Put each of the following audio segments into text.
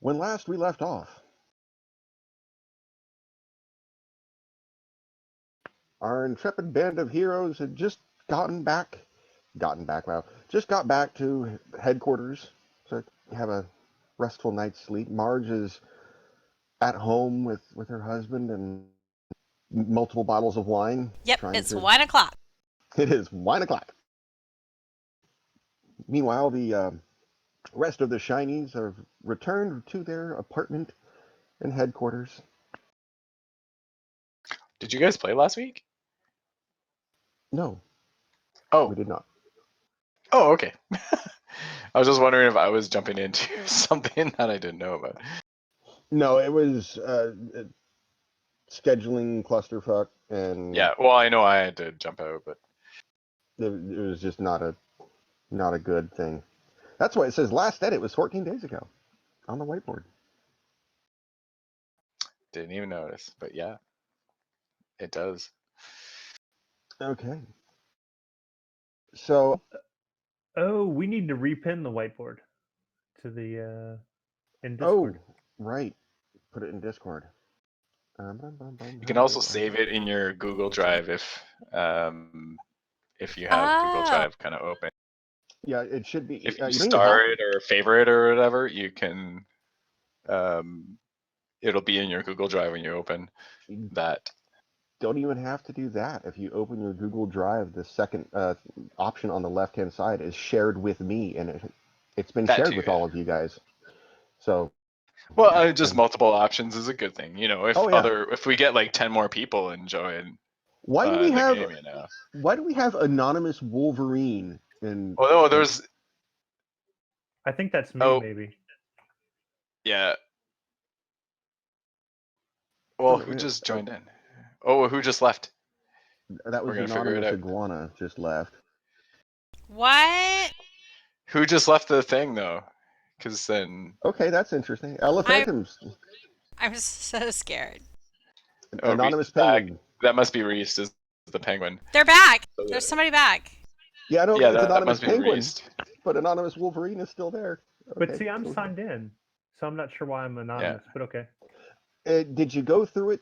When last we left off, our intrepid band of heroes had just just got back to headquarters to have a restful night's sleep. Marge is at home with her husband and multiple bottles of wine. Yep, Trying it's to. 1 o'clock. It is wine o'clock. Meanwhile, the rest of the Shinies have returned to their apartment and headquarters. Did you guys play last week? No, Oh. we did not. Oh, okay. I was just wondering if I was jumping into something that I didn't know about. No, it was scheduling clusterfuck, and Yeah, well, I know I had to jump out, but it was just not a good thing. That's why it says last edit was 14 days ago on the whiteboard. didn't even notice. But yeah, it does. Okay. So, Oh, we need to repin the whiteboard to the in Discord. right. Put it in Discord. You can also save it in your Google Drive if you have Google Drive kind of open. Yeah, it should be. If you you star it or favorite or whatever, you can. It'll be in your Google Drive when you open that. Don't even have to do that. If you open your Google Drive, the second option on the left-hand side is shared with me, and it's been That shared too, with yeah. all of you guys. So, Well, just multiple options is a good thing. You know, if yeah. if we get like 10 more people enjoying why do we the have game, you know. why do we have anonymous Wolverine in? Oh no, there's. I think that's me, maybe. Yeah. Well, who just joined in? Oh, who just left? That was the anonymous iguana just left. What? Who just left the thing though? Because then. Okay, that's interesting. Elephantum's. I'm so scared. Anonymous penguin. That must be Reese, is the penguin. They're back. There's somebody back. Yeah, I know. Yeah, it's anonymous that must penguin, be Reese. But anonymous Wolverine is still there. Okay, but see, I'm signed in, so I'm not sure why I'm anonymous. But okay. Did you go through it?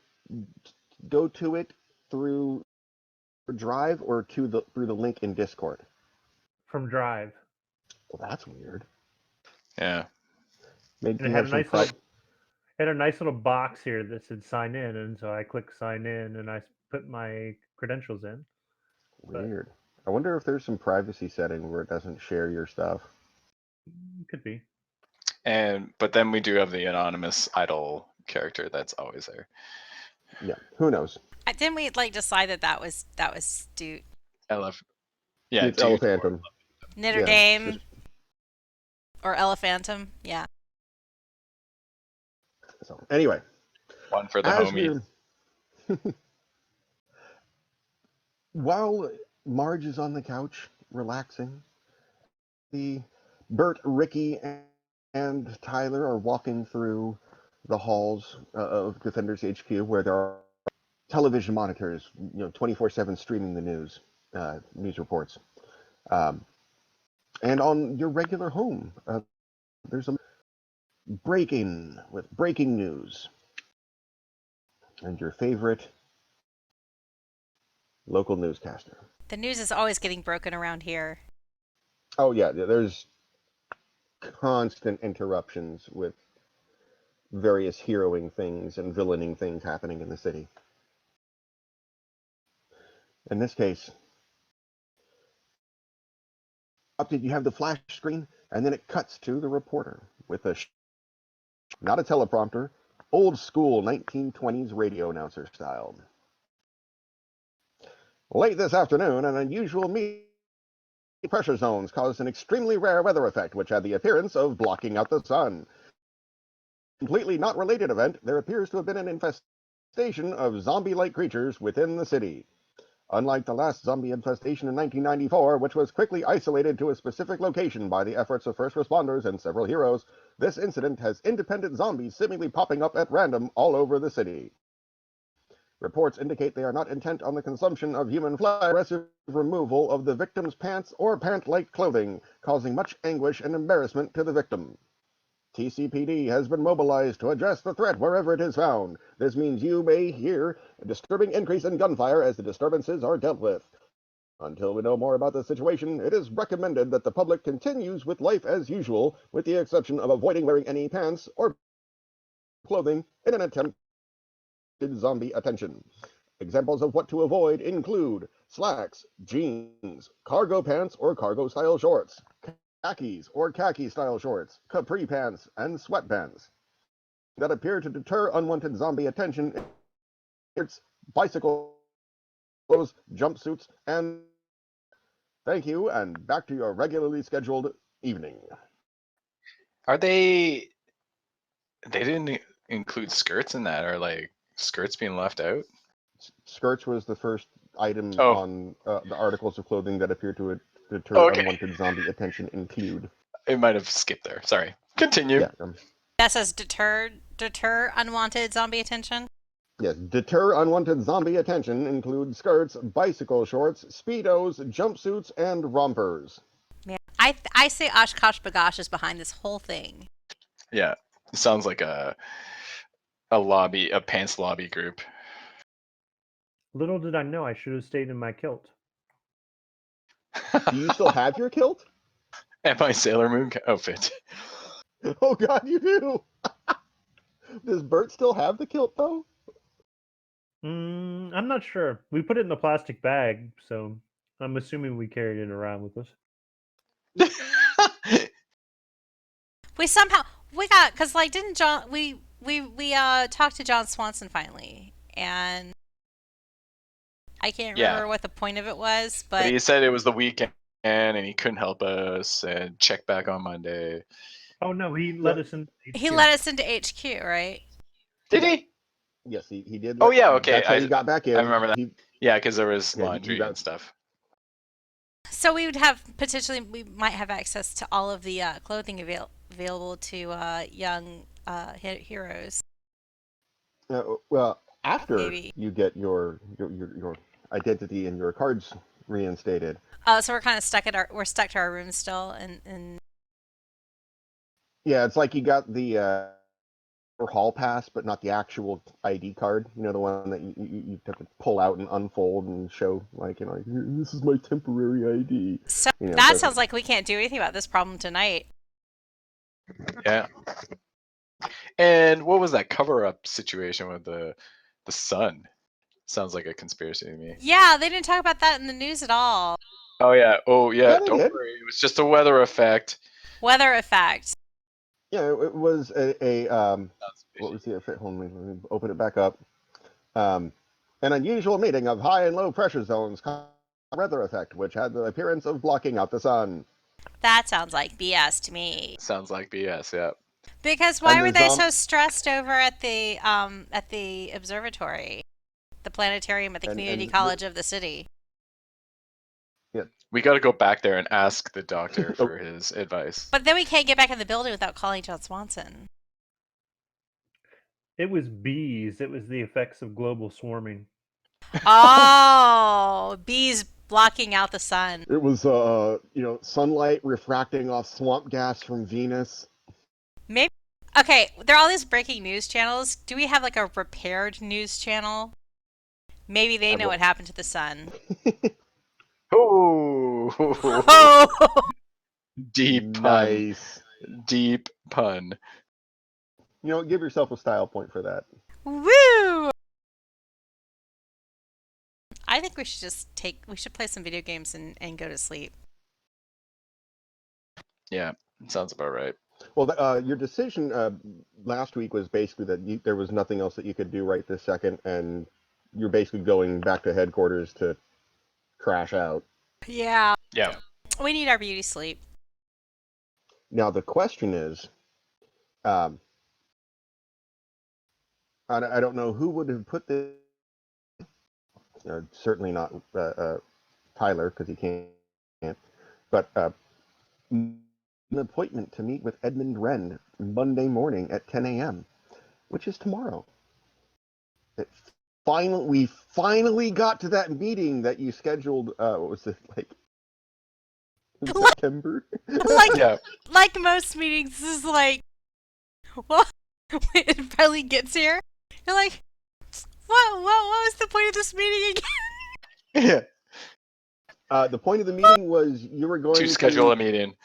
Go to it through Drive or through the link in Discord? From Drive. Well, that's weird. Yeah. Maybe it had a nice little box here that said sign in, and so I clicked sign in, and I put my credentials in. Weird. I wonder if there's some privacy setting where it doesn't share your stuff. Could be. But then we do have the anonymous idol character that's always there. Yeah, who knows? Didn't we decide that was Stute? Yeah, it's Elephantum. Knitter Dame or Elephantum, yeah. So anyway, one for the homies. While Marge is on the couch relaxing, Bert, Ricky, and Tyler are walking through the halls of Defenders HQ, where there are television monitors, 24/7 streaming the news reports. And on your regular home, there's a break-in with breaking news. And your favorite local newscaster. The news is always getting broken around here. Oh, yeah, there's constant interruptions with various heroing things and villaining things happening in the city. In this case, you have the flash screen, and then it cuts to the reporter with not a teleprompter, old school 1920s radio announcer style. Late this afternoon, an unusual pressure zones caused an extremely rare weather effect, which had the appearance of blocking out the sun. Completely not related event, there appears to have been an infestation of zombie-like creatures within the city. Unlike the last zombie infestation in 1994, which was quickly isolated to a specific location by the efforts of first responders and several heroes, this incident has independent zombies seemingly popping up at random all over the city. Reports indicate they are not intent on the consumption of human flesh, aggressive removal of the victim's pants or pant-like clothing, causing much anguish and embarrassment to the victim. TCPD has been mobilized to address the threat wherever it is found. This means you may hear a disturbing increase in gunfire as the disturbances are dealt with. Until we know more about the situation, it is recommended that the public continues with life as usual, with the exception of avoiding wearing any pants or clothing in an attempt to zombie attention. Examples of what to avoid include slacks, jeans, cargo pants or cargo-style shorts, khakis or khaki-style shorts, capri pants, and sweatbands that appear to deter unwanted zombie attention. It's bicycles, jumpsuits, and thank you, and back to your regularly scheduled evening. Are they? They didn't include skirts in that, or like skirts being left out? Skirts was the first item Oh. on the articles of clothing that appear to deter Okay. unwanted zombie attention include. It might have skipped there. Sorry. Continue. Yeah. That says deter unwanted zombie attention. Yes, deter unwanted zombie attention include skirts, bicycle shorts, speedos, jumpsuits, and rompers. Man, I say Oshkosh Bagosh is behind this whole thing. Yeah. It sounds like a lobby, a pants lobby group. Little did I know I should have stayed in my kilt. Do you still have your kilt? And my Sailor Moon outfit. Oh God, you do! Does Bert still have the kilt, though? I'm not sure. We put it in the plastic bag, so I'm assuming we carried it around with us. We got, because like didn't John we talked to John Swanson finally, and I can't remember what the point of it was, but he said it was the weekend and he couldn't help us and check back on Monday. Oh no, he let us in. He let us into HQ, right? Did he? Yes, he did. Oh yeah, okay. That's how he got back in. I remember that. Yeah, because there was Yeah, laundry and stuff. So we would have we might have access to all of the clothing available to young heroes. Well, after Maybe. you get your identity and your cards reinstated. So we're kind of stuck to our rooms still, and Yeah, it's like you got the hall pass, but not the actual ID card. You know, the one that you have to pull out and unfold and show, like, you know, this is my temporary ID. So you know, that sounds like we can't do anything about this problem tonight. Yeah. And what was that cover-up situation with the sun? Sounds like a conspiracy to me. Yeah, they didn't talk about that in the news at all. Oh yeah. Yeah, they Don't did. worry. It was just a weather effect. Weather effect. Yeah, it was a what was the effect? Hold on, let me open it back up. An unusual meeting of high and low pressure zones caused a weather effect, which had the appearance of blocking out the sun. That sounds like BS to me. Sounds like BS. Yeah. Because why And were the they so stressed over at the observatory, the planetarium at the community college of the city? Yeah. We got to go back there and ask the doctor for his advice. But then we can't get back in the building without calling John Swanson. It was bees. It was the effects of global swarming. Oh, bees blocking out the sun. It was sunlight refracting off swamp gas from Venus. Maybe. Okay, there are all these breaking news channels. Do we have like a repaired news channel? Maybe they know what happened to the sun. Oh, Oh, deep pun. Nice. Deep pun. You know, give yourself a style point for that. woo! I think we should play some video games and go to sleep. Yeah, sounds about right. Well, your decision last week was basically that there was nothing else that you could do right this second, and you're basically going back to headquarters to crash out. Yeah. Yeah. We need our beauty sleep. Now, the question is, I don't know who would have put this, certainly not Tyler, because he can't, but an appointment to meet with Edmund Wren Monday morning at 10 a.m., which is tomorrow. We finally got to that meeting that you scheduled, what was it, like, in September? Like most meetings, this is like well, when it finally gets here, you're like, what was the point of this meeting again? Yeah. The point of the meeting was you were going To schedule a meeting.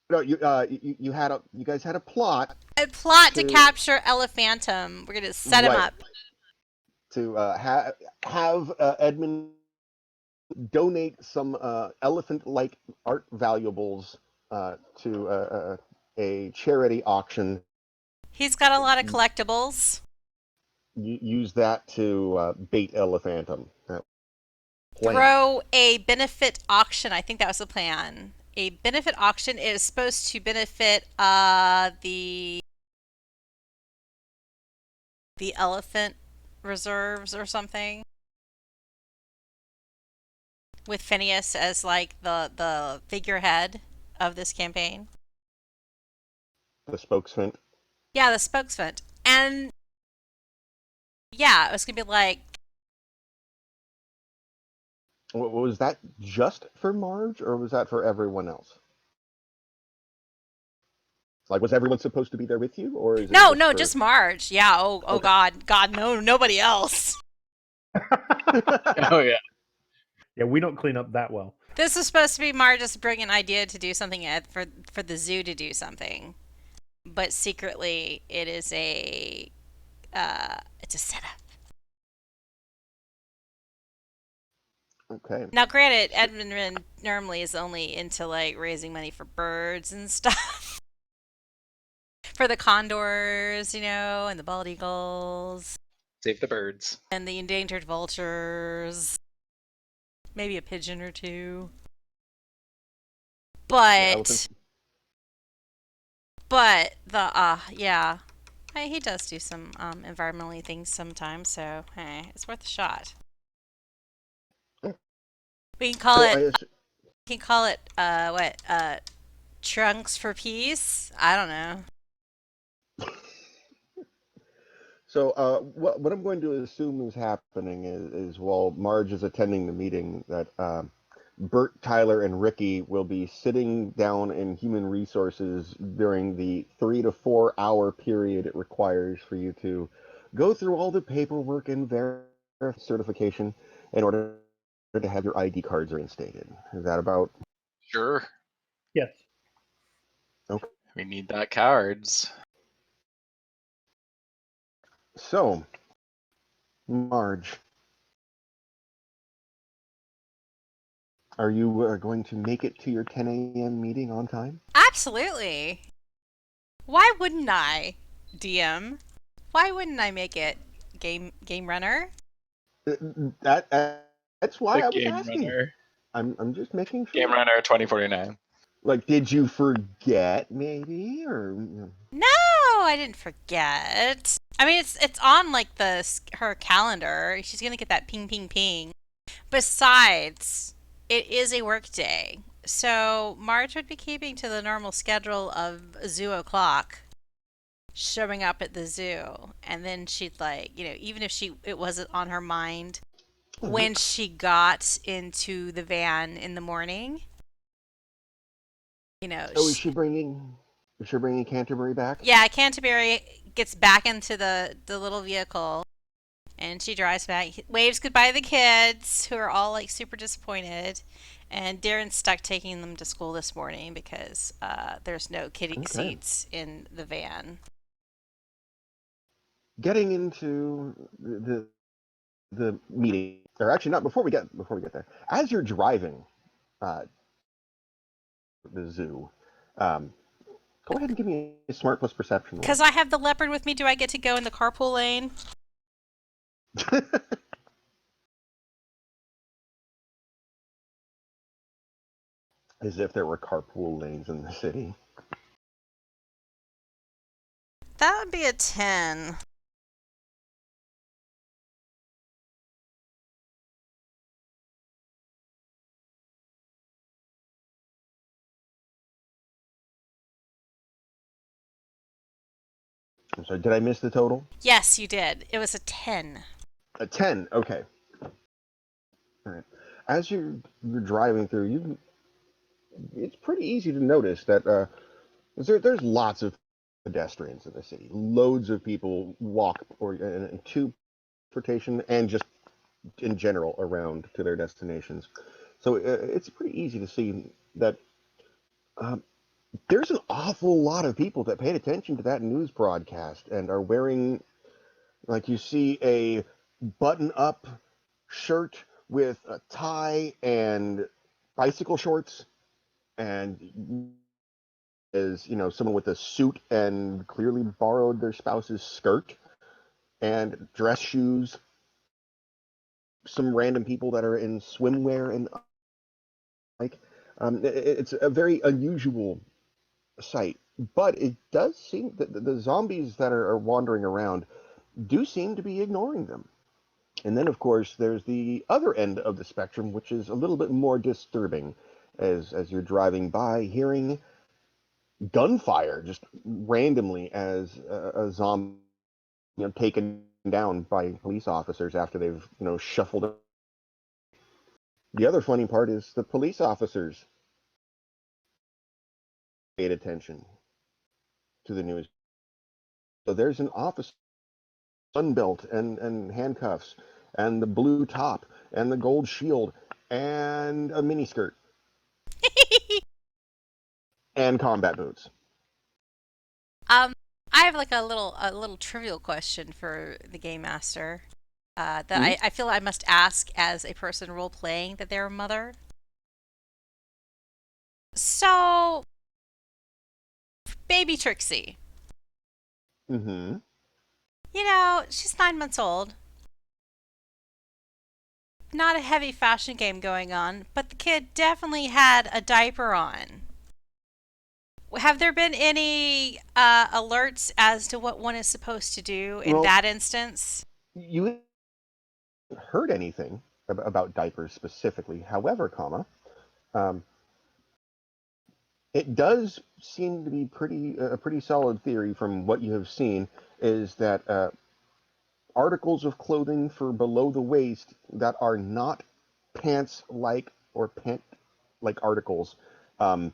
No, you guys had a plot. A plot to capture Elephantum. We're gonna set him up. To have Edmund donate some elephant-like art valuables to a charity auction. He's got a lot of collectibles. Use that to bait Elephantum. Throw a benefit auction. I think that was the plan. A benefit auction is supposed to benefit the elephant reserves or something. With Phineas as like the figurehead of this campaign. The spokesman. Yeah, the spokesman. And yeah, it was gonna be like. Was that just for Marge, or was that for everyone else? Like, was everyone supposed to be there with you, or is it just Marge. Yeah. Okay. God, no, nobody else. Oh yeah. Yeah, we don't clean up that well. This was supposed to be Marge's brilliant idea to do something for the zoo to do something, but secretly it is it's a setup. Okay. Now, granted, Edmund normally is only into like raising money for birds and stuff. For the condors, and the bald eagles. Save the birds. And the endangered vultures. Maybe a pigeon or two. But yeah. Hey, he does do some environmentally things sometimes, so hey, it's worth a shot. We can call it trunks for peace? I don't know. So what I'm going to assume is happening is while Marge is attending the meeting, that Bert, Tyler, and Ricky will be sitting down in human resources during the 3 to 4 hour period it requires for you to go through all the paperwork and verify certification in order to have your ID cards reinstated. Is that about? Sure. Yes. Okay. We need that cards. So, Marge, are you going to make it to your 10 a.m. meeting on time? Absolutely. Why wouldn't I, DM? Why wouldn't I make it, game runner? That's why I was Game asking. Runner. I'm just making sure. Game Runner 2049. Like, did you forget maybe, or? No, I didn't forget. I mean, it's on like her calendar. She's gonna get that ping ping ping. Besides, it is a work day, so Marge would be keeping to the normal schedule of zoo o'clock, showing up at the zoo, and then she'd like, even if it wasn't on her mind when she got into the van in the morning. Oh, is she bringing Canterbury back? Yeah, Canterbury gets back into the little vehicle, and she drives back, waves goodbye to the kids, who are all like super disappointed. And Darren's stuck taking them to school this morning because there's no kiddie seats in the van. Getting into the meeting, or actually not before we get there. As you're driving the zoo, go ahead and give me a smart plus perception roll. Because I have the leopard with me, do I get to go in the carpool lane? As if there were carpool lanes in the city. That would be a 10. I'm sorry, did I miss the total? Yes, you did. It was a 10. A 10, okay. All right. As you're driving through, it's pretty easy to notice that there's lots of pedestrians in the city. Loads of people walk or to transportation and just in general around to their destinations. So it's pretty easy to see that um, there's an awful lot of people that paid attention to that news broadcast and are wearing, like, you see a button-up shirt with a tie and bicycle shorts, and is, someone with a suit and clearly borrowed their spouse's skirt and dress shoes, some random people that are in swimwear and like it's a very unusual sight, but it does seem that the zombies that are wandering around do seem to be ignoring them. And then, of course, there's the other end of the spectrum, which is a little bit more disturbing, as you're driving by, hearing gunfire just randomly as a zombie, taken down by police officers after they've, shuffled. The other funny part is the police officers paid attention to the news. So there's an officer, sunbelt and handcuffs, and the blue top, and the gold shield, and a miniskirt, and combat boots. Um, I have like a little trivial question for the game master. That Mhm. I feel I must ask as a person role playing that they're a mother. So, baby Trixie, Mm-hmm. she's 9 months old. Not a heavy fashion game going on, but the kid definitely had a diaper on. Have there been any alerts as to what one is supposed to do in Well, that instance? you haven't heard anything about diapers specifically. However, um, it does seem to be a pretty solid theory from what you have seen is that articles of clothing for below the waist that are not pants like or pant like articles um,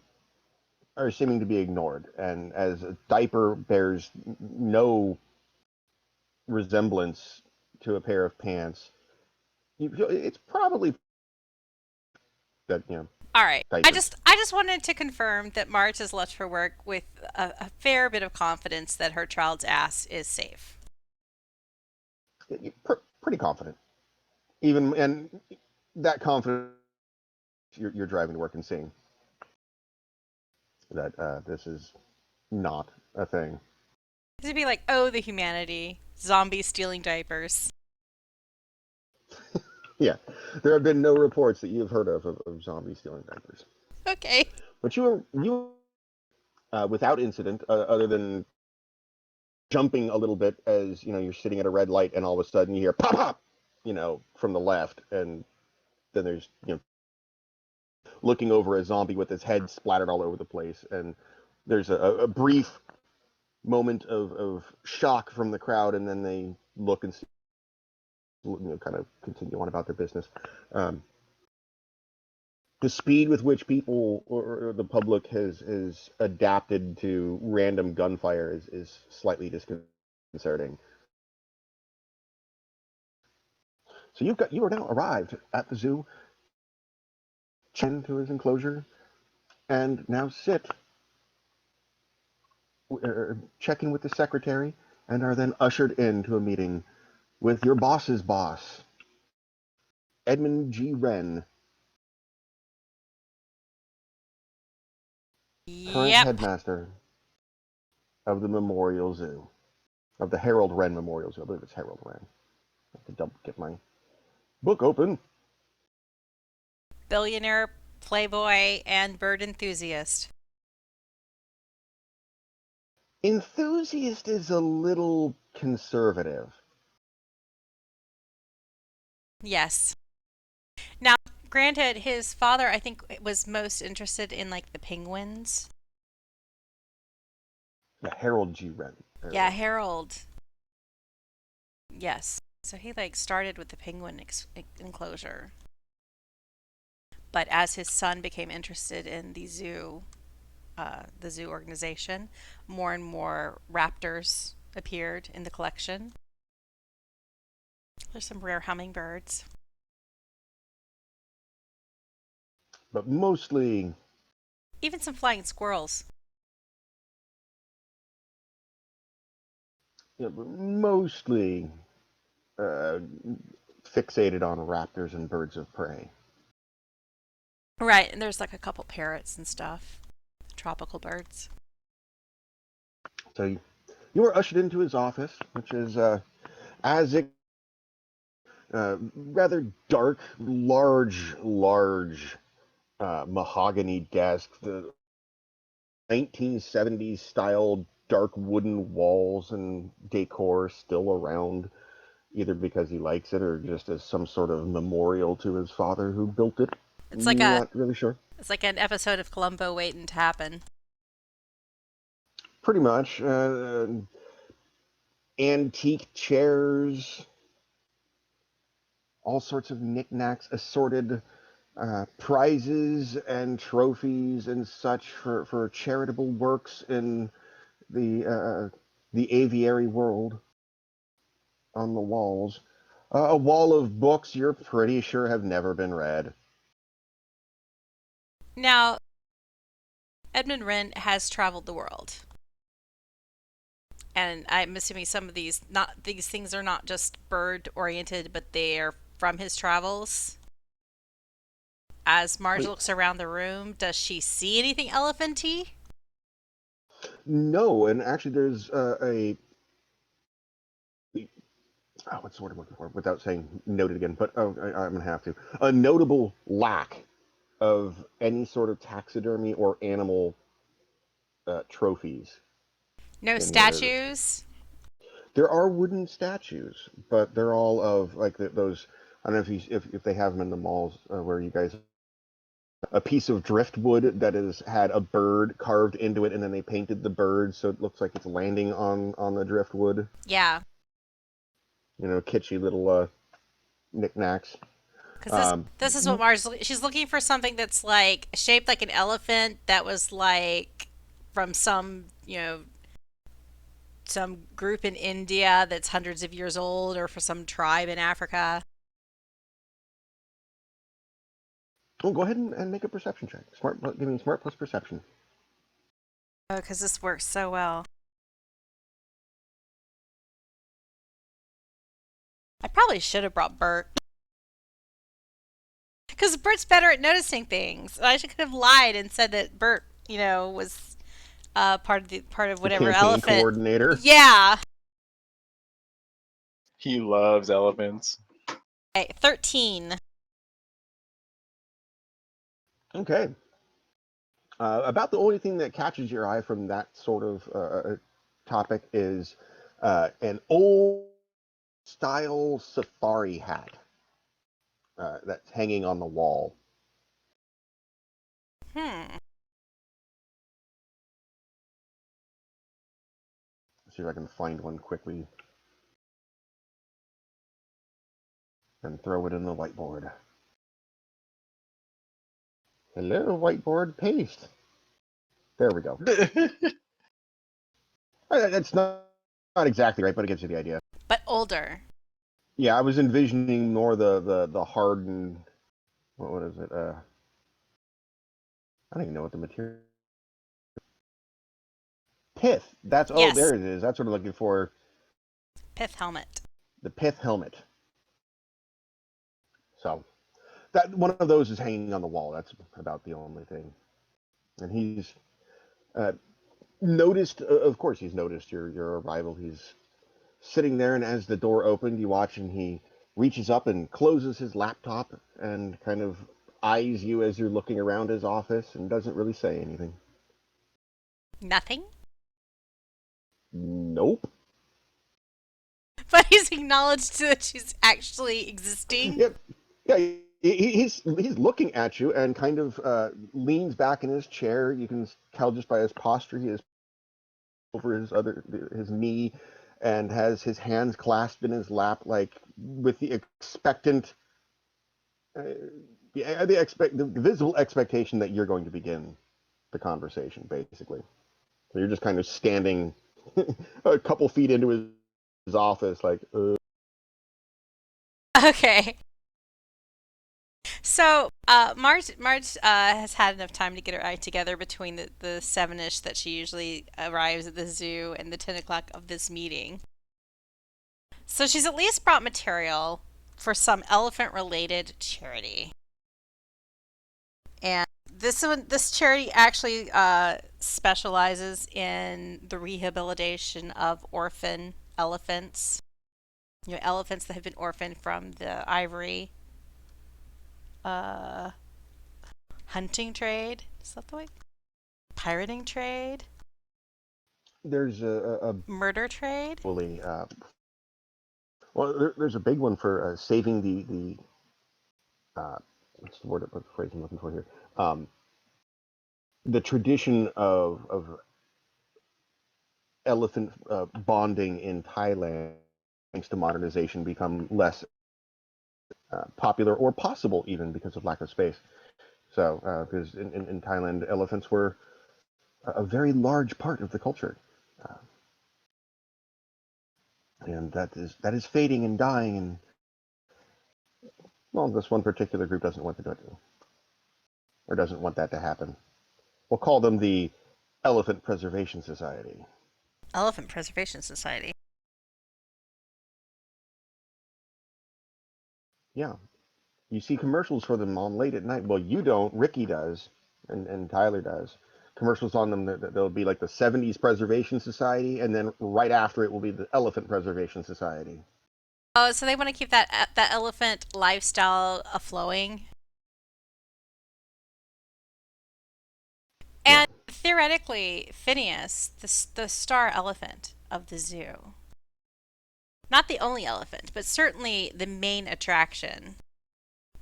are seeming to be ignored, and as a diaper bears no resemblance to a pair of pants, it's probably that All right. I diapers. just I just wanted to confirm that Marge has left for work with a fair bit of confidence that her child's ass is safe. Pretty confident, even, and that confident you're driving to work and seeing that this is not a thing. To be like, oh, the humanity, zombies stealing diapers. Yeah, there have been no reports that you've heard of zombies stealing diapers. Okay. But you without incident, other than jumping a little bit as you're sitting at a red light, and all of a sudden you hear pop pop, from the left, and then there's looking over a zombie with his head splattered all over the place, and there's a brief moment of shock from the crowd, and then they look and see, kind of continue on about their business. Um, the speed with which people or the public has adapted to random gunfire is slightly disconcerting. So you are now arrived at the zoo, to his enclosure, and now sit, check in with the secretary, and are then ushered into a meeting with your boss's boss, Edmund G. Wren, current Yep. headmaster of the Memorial Zoo, of the Harold Wren Memorial Zoo. I believe it's Harold Wren. I have to get my book open. Billionaire, playboy, and bird enthusiast. Enthusiast is a little conservative. Yes. Now, granted, his father, I think, was most interested in like the penguins. Yeah, Harold G. Wren. Yeah, Harold. Yes. So he like started with the penguin enclosure. But as his son became interested in the zoo, the zoo organization, more and more raptors appeared in the collection. There's some rare hummingbirds. But mostly, Even some flying squirrels. mostly uh, fixated on raptors and birds of prey. Right, and there's like a couple parrots and stuff. Tropical birds. So you were ushered into his office, which is as it rather dark, large mahogany desk, the 1970s style dark wooden walls and decor still around, either because he likes it or just as some sort of memorial to his father who built it. It's like a Not really sure. it's like an episode of Columbo waiting to happen. Pretty much. Antique chairs, all sorts of knickknacks, assorted prizes and trophies and such for charitable works in the aviary world on the walls. A wall of books you're pretty sure have never been read. Now, Edmund Wren has traveled the world. And I'm assuming some of these things are not just bird oriented, but they are from his travels. As Marge Wait, looks around the room, does she see anything elephanty? no, and actually there's what's the word I'm looking for without saying noted again, but I'm gonna have to. A notable lack of any sort of taxidermy or animal trophies No in here. statues? There are wooden statues, but they're all of like those. I don't know if they have them in the malls where you guys. A piece of driftwood that has had a bird carved into it, and then they painted the bird so it looks like it's landing on the driftwood. Yeah. Kitschy little knickknacks. Because Um, this is what she's looking for something that's like shaped like an elephant that was like from some group in India that's hundreds of years old or for some tribe in Africa. well, go ahead and make a perception check. Give me smart plus perception. Oh, because this works so well. I probably should have brought Bert. Because Bert's better at noticing things. I could have lied and said that Bert, was part of The whatever campaign elephant. coordinator. Yeah. He loves elephants. Okay, 13. Okay. About the only thing that catches your eye from that sort of topic is an old style safari hat that's hanging on the wall. Hmm. Let's see if I can find one quickly and throw it in the whiteboard. Hello, whiteboard paste. There we go. That's not exactly right, but it gives you the idea. But older. Yeah, I was envisioning more the hardened. What is it? I don't even know what the material. Pith. Yes. There it is. That's what I'm looking for. Pith helmet. The pith helmet. So that one of those is hanging on the wall. That's about the only thing. And he's uh, noticed. Of course, he's noticed your arrival. He's sitting there, and as the door opened, you watch, and he reaches up and closes his laptop and kind of eyes you as you're looking around his office and doesn't really say anything. Nothing? Nope. But he's acknowledged that she's actually existing. Yep. Yeah. He's looking at you and kind of leans back in his chair. You can tell just by his posture he is over his knee and has his hands clasped in his lap, like with the expectant, the visible expectation that you're going to begin. the conversation, basically. So you're just kind of standing a couple feet into his office, like, Okay. So, Marge has had enough time to get her act together between the 7-ish that she usually arrives at the zoo and the 10 o'clock of this meeting. So she's at least brought material for some elephant-related charity. And this charity actually specializes in the rehabilitation of orphan elephants. You know, elephants that have been orphaned from the ivory hunting trade. Is that the way? Pirating trade? there's a Murder trade? bully. Well, there's a big one for saving the what's the word, what phrase I'm looking for here? The tradition of elephant bonding in Thailand, thanks to modernization, become less popular or possible even because of lack of space. So, because in Thailand, elephants were a very large part of the culture, uh, and that is fading and dying. And well, this one particular group doesn't want to do it, or doesn't want that to happen. We'll call them the Elephant Preservation Society. Elephant Preservation Society. Yeah, you see commercials for them on late at night. Well, you don't. Ricky does, and Tyler does. Commercials on them that there'll be like the '70s Preservation Society, and then right after it will be the Elephant Preservation Society. Oh, so they want to keep that elephant lifestyle flowing. Yeah. And theoretically, Phineas, the star elephant of the zoo, not the only elephant, but certainly the main attraction,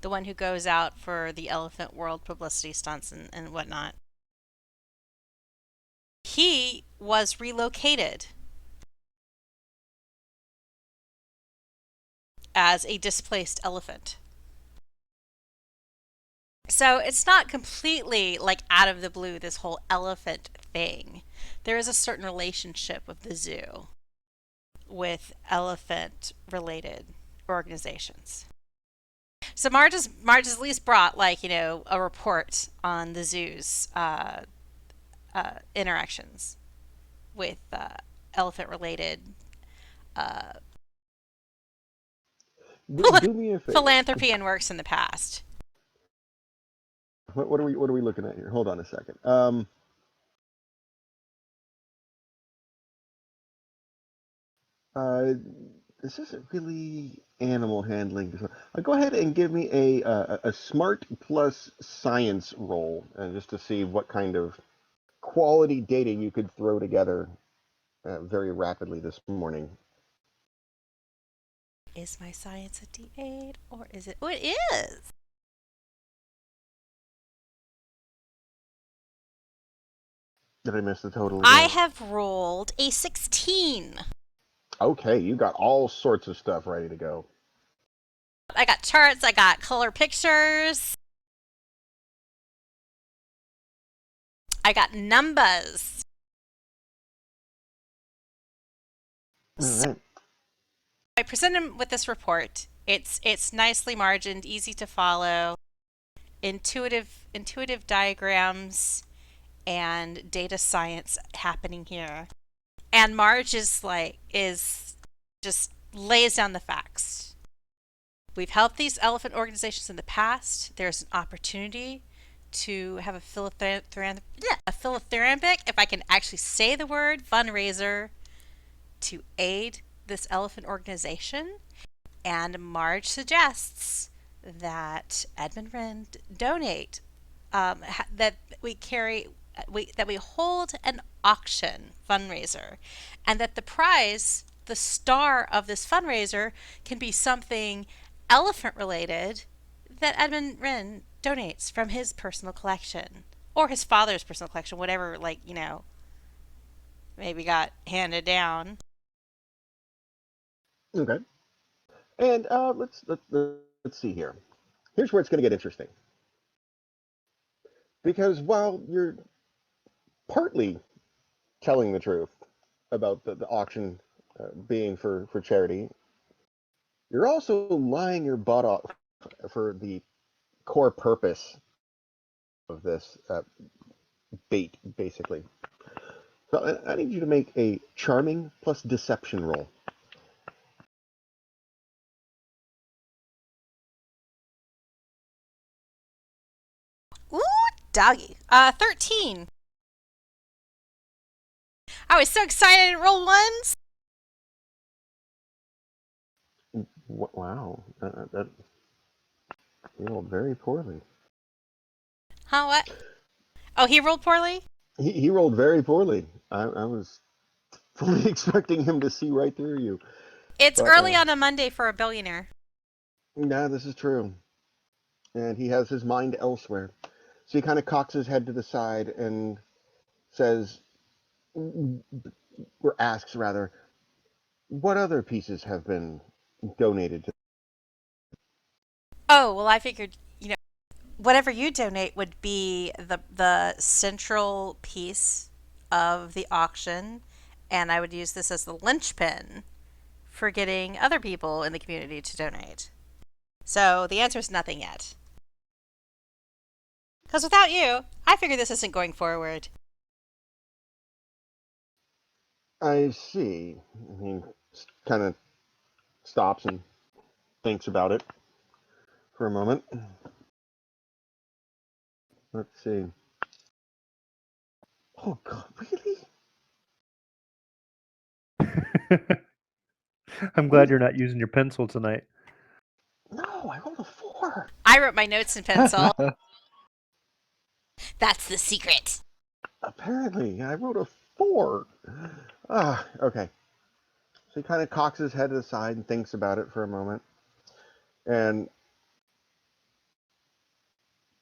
the one who goes out for the Elephant World publicity stunts and whatnot, he was relocated as a displaced elephant. So it's not completely like out of the blue, this whole elephant thing. There is a certain relationship with the zoo with elephant related organizations. So Marge has at least brought, like, you know, a report on the zoo's interactions with elephant related Do me a favor. philanthropy and works in the past. What are we looking at here? Hold on a second. Uh, this isn't really animal handling. So go ahead and give me a smart plus science roll, just to see what kind of quality data you could throw together very rapidly this morning. Is my science a D8 or is it? Oh, it is. Did I miss the total I again? have rolled a 16. Okay, you got all sorts of stuff ready to go. I got charts, I got color pictures, I got numbers. All So right. I present him with this report. It's nicely margined, easy to follow, intuitive diagrams and data science happening here. And Marge is just lays down the facts. We've helped these elephant organizations in the past. There's an opportunity to have a philanthropic, if I can actually say the word, fundraiser to aid this elephant organization. And Marge suggests that Edmund Wren donate, that we hold an auction fundraiser, and that the prize, the star of this fundraiser, can be something elephant related that Edmund Wren donates from his personal collection or his father's personal collection, whatever, like, you know, maybe got handed down. Okay. And let's see here. Here's where it's going to get interesting. Because while you're partly telling the truth about the auction being for charity. You're also lying your butt off for the core purpose of this bait, basically. So I need you to make a charming plus deception roll. Ooh, doggy. 13. I was so excited to roll ones. Wow, that you rolled very poorly. Huh, what? Oh, he rolled poorly? He rolled very poorly. I was fully expecting him to see right through you. It's But early on a Monday for a billionaire. nah, this is true. And he has his mind elsewhere. So he kind of cocks his head to the side and says, or asks rather, what other pieces have been donated to? Oh, well, I figured, whatever you donate would be the central piece of the auction, and I would use this as the linchpin for getting other people in the community to donate. So the answer is nothing yet. Because without you, I figure this isn't going forward. I see. He kind of stops and thinks about it for a moment. Let's see. Oh, God, really? I'm glad you're not using your pencil tonight. No, I rolled a 4. I wrote my notes in pencil. That's the secret. Apparently, I wrote a 4. Okay. So he kind of cocks his head to the side and thinks about it for a moment. And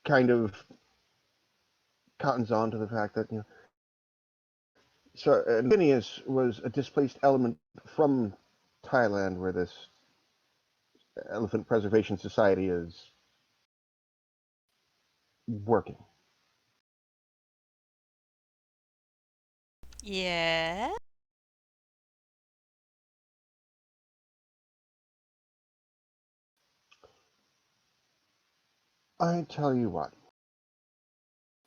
kind of cottons on to the fact that, so Phineas was a displaced element from Thailand, where this Elephant Preservation Society is working. Yeah. I tell you what,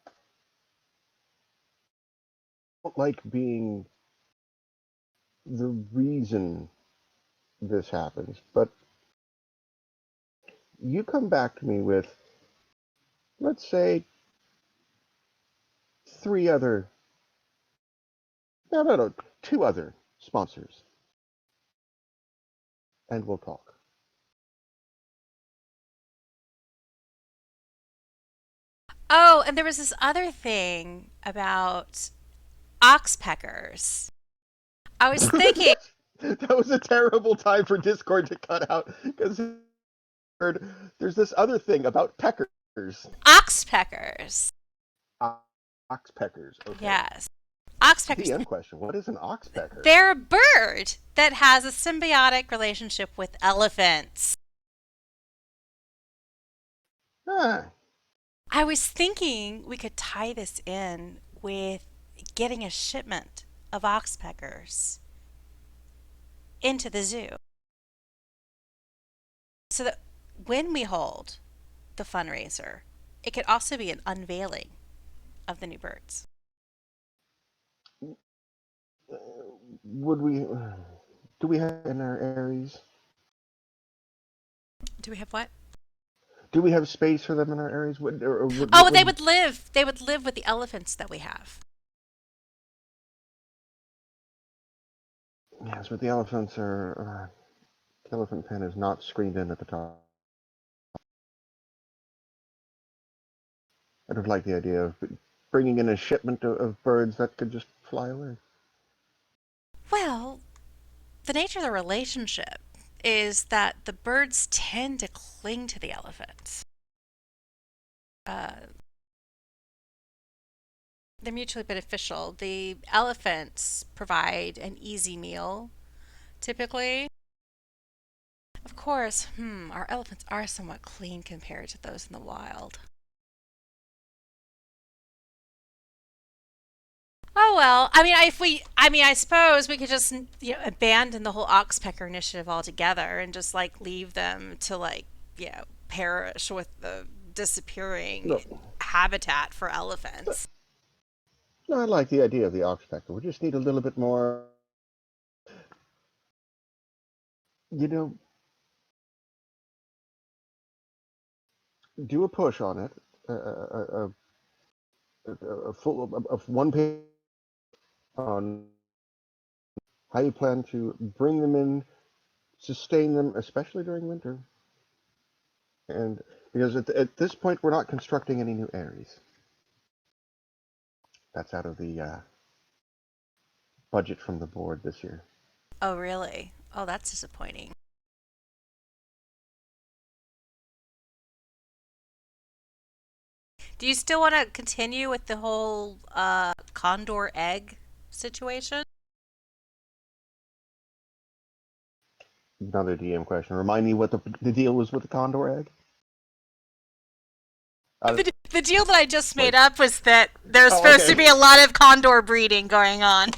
I don't like being the reason this happens, but you come back to me with, let's say, 3 other, no, 2 other sponsors, and we'll talk. Oh, and there was this other thing about oxpeckers. I was thinking, That was a terrible time for Discord to cut out, because there's this other thing about peckers. oxpeckers. Oxpeckers, okay. Yes. Oxpeckers. DM question, what is an oxpecker? They're a bird that has a symbiotic relationship with elephants. Ah, I was thinking we could tie this in with getting a shipment of oxpeckers into the zoo so that when we hold the fundraiser, it could also be an unveiling of the new birds. would we, do we have in our areas? Do we have what? Do we have space for them in our areas? Oh, they would live. They would live with the elephants that we have. Yes, but the elephants are, the elephant pen is not screened in at the top. I don't like the idea of bringing in a shipment of birds that could just fly away. Well, the nature of the relationship is that the birds tend to cling to the elephants. Uh, they're mutually beneficial. The elephants provide an easy meal, typically. Of course, our elephants are somewhat clean compared to those in the wild. Oh well, I suppose we could just abandon the whole oxpecker initiative altogether and just like leave them to like perish with the disappearing No, habitat for elephants. no, I like the idea of the oxpecker. We just need a little bit more, you know, do a push on it. A full of one page on how you plan to bring them in, sustain them, especially during winter. And because at this point, we're not constructing any new areas. That's out of the budget from the board this year. Oh really? Oh, that's disappointing. Do you still want to continue with the whole condor egg situation? Another DM question. Remind me what the deal was with the condor egg? The deal that I just made Like, up was that there's supposed to okay. be a lot of condor breeding going on.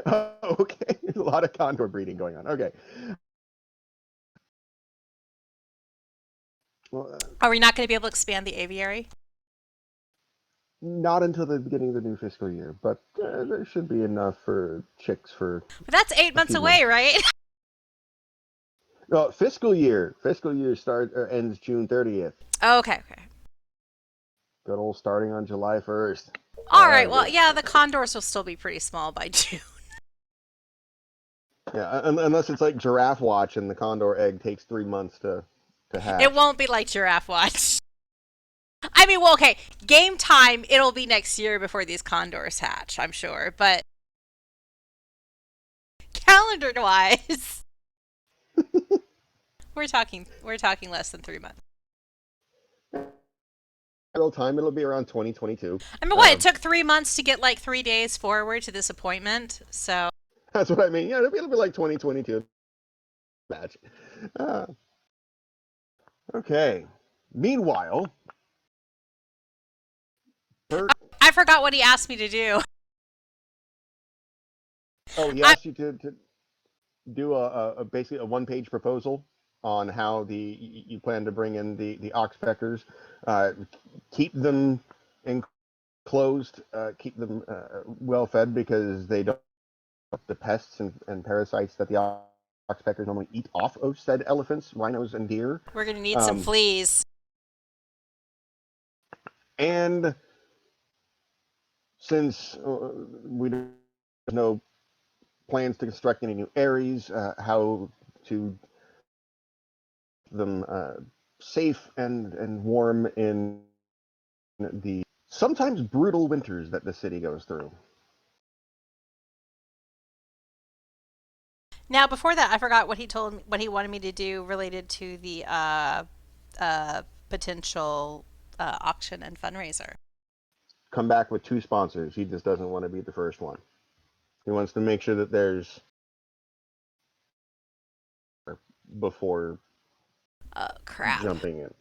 Oh, okay. A lot of condor breeding going on. Okay. Well, Are we not going to be able to expand the aviary? not until the beginning of the new fiscal year, but there should be enough for chicks for But that's 8 months few away, months. right? No, fiscal year. Fiscal year ends June 30th. Okay, okay. Good old starting on July 1st. All right. Well, yeah, the condors will still be pretty small by June. Yeah, unless it's like Giraffe Watch and the condor egg takes 3 months to hatch. It won't be like Giraffe Watch. I mean, well, okay, game time, it'll be next year before these condors hatch, I'm sure. But calendar-wise, we're talking less than 3 months. Real time, it'll be around 2022. I mean, what? It took 3 months to get like 3 days forward to this appointment, so. That's what I mean. Yeah, it'll be like 2022 match. Okay. Meanwhile, Bert. I forgot what he asked me to do. Oh, he asked you to do basically a one-page proposal on how you plan to bring in the oxpeckers, keep them enclosed, keep them well fed because they don't the pests and parasites that the oxpeckers normally eat off of said elephants, rhinos, and deer. We're going to need some fleas. And since we don't have no plans to construct any new areas, how to them safe and warm in the sometimes brutal winters that the city goes through. Now, before that, I forgot what he wanted me to do related to the potential auction and fundraiser. Come back with 2 sponsors. He just doesn't want to be the first one. He wants to make sure that there's before Crap. jumping in.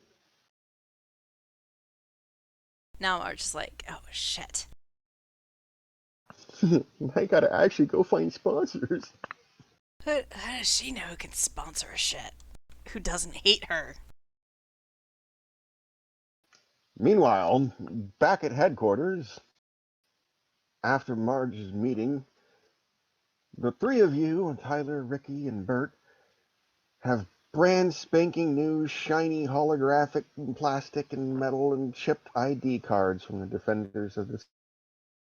Now I'm just like, oh shit. I gotta actually go find sponsors. How does she know who can sponsor a shit? Who doesn't hate her? Meanwhile, back at headquarters, after Marge's meeting, the 3 of you, Tyler, Ricky, and Bert, have brand spanking new, shiny, holographic, plastic and metal and chipped ID cards from the defenders of the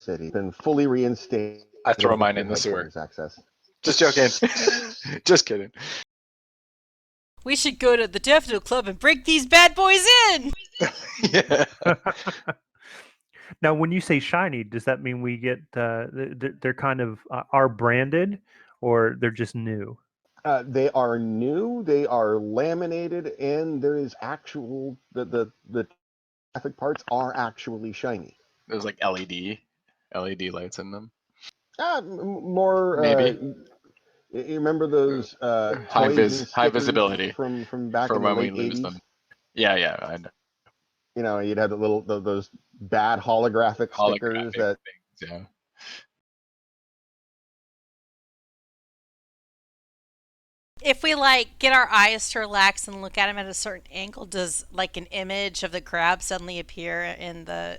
city. Been fully reinstated. I throw mine in the sewer. Headquarters access. Just joking. Just kidding. We should go to the Daffodil Club and break these bad boys in! Yeah. Now, when you say shiny, does that mean we get they're kind of are branded, or they're just new? They are new. They are laminated, and there is actual the graphic parts are actually shiny. There's like LED lights in them. More Maybe. You remember those High toys and high stickers visibility from back for in the when we late lose 80s? them. Yeah, I know. You know, you'd have those bad holographic stickers Holographic that things, yeah. If we like get our eyes to relax and look at him at a certain angle, does like an image of the crab suddenly appear in the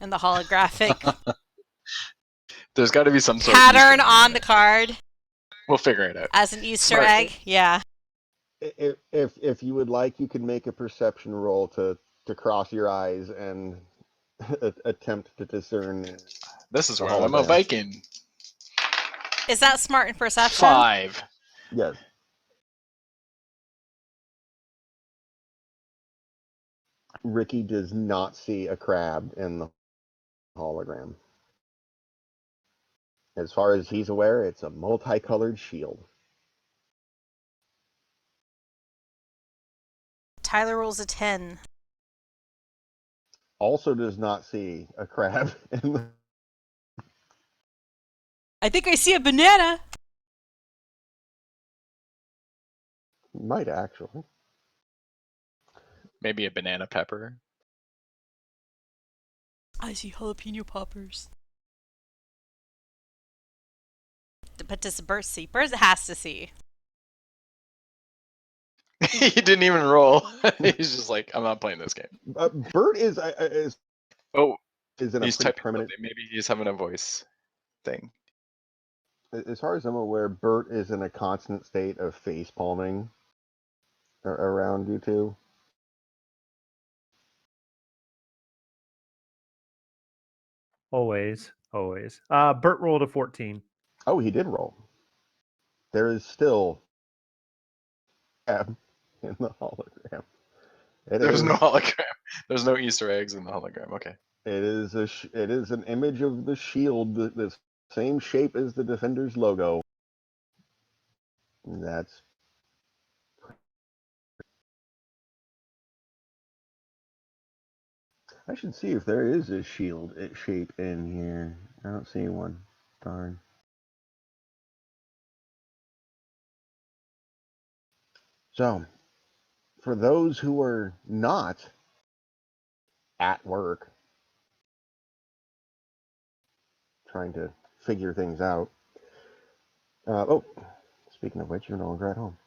holographic There's got to be some sort of Easter pattern egg in on the there. card We'll figure it out. as an Easter Smart. egg? Yeah. If you would like, you can make a perception roll to cross your eyes and attempt to discern This is the where I'm a hologram. Viking. Is that smart in perception? 5. Yes. Ricky does not see a crab in the hologram. As far as he's aware, it's a multicolored shield. Tyler rolls a 10. Also does not see a crab in the... I think I see a banana. Might actually. Maybe a banana pepper. I see jalapeno poppers. But does Bert see? Bert has to see. He didn't even roll. He's just like, I'm not playing this game. Bert is Oh, in a he's pretty typing permanent... something. Maybe he's having a voice thing. As far as I'm aware, Bert is in a constant state of face palming around you two. Always. Bert rolled a 14. Oh, he did roll. There is still crab in the hologram. There's no hologram. There's no Easter eggs in the hologram. Okay. It is it is an image of the shield, the same shape as the Defender's logo. That's... I should see if there is a shield shape in here. I don't see one. Darn. So, for those who are not at work, trying to figure things out. Oh, speaking of which, you're no longer at home.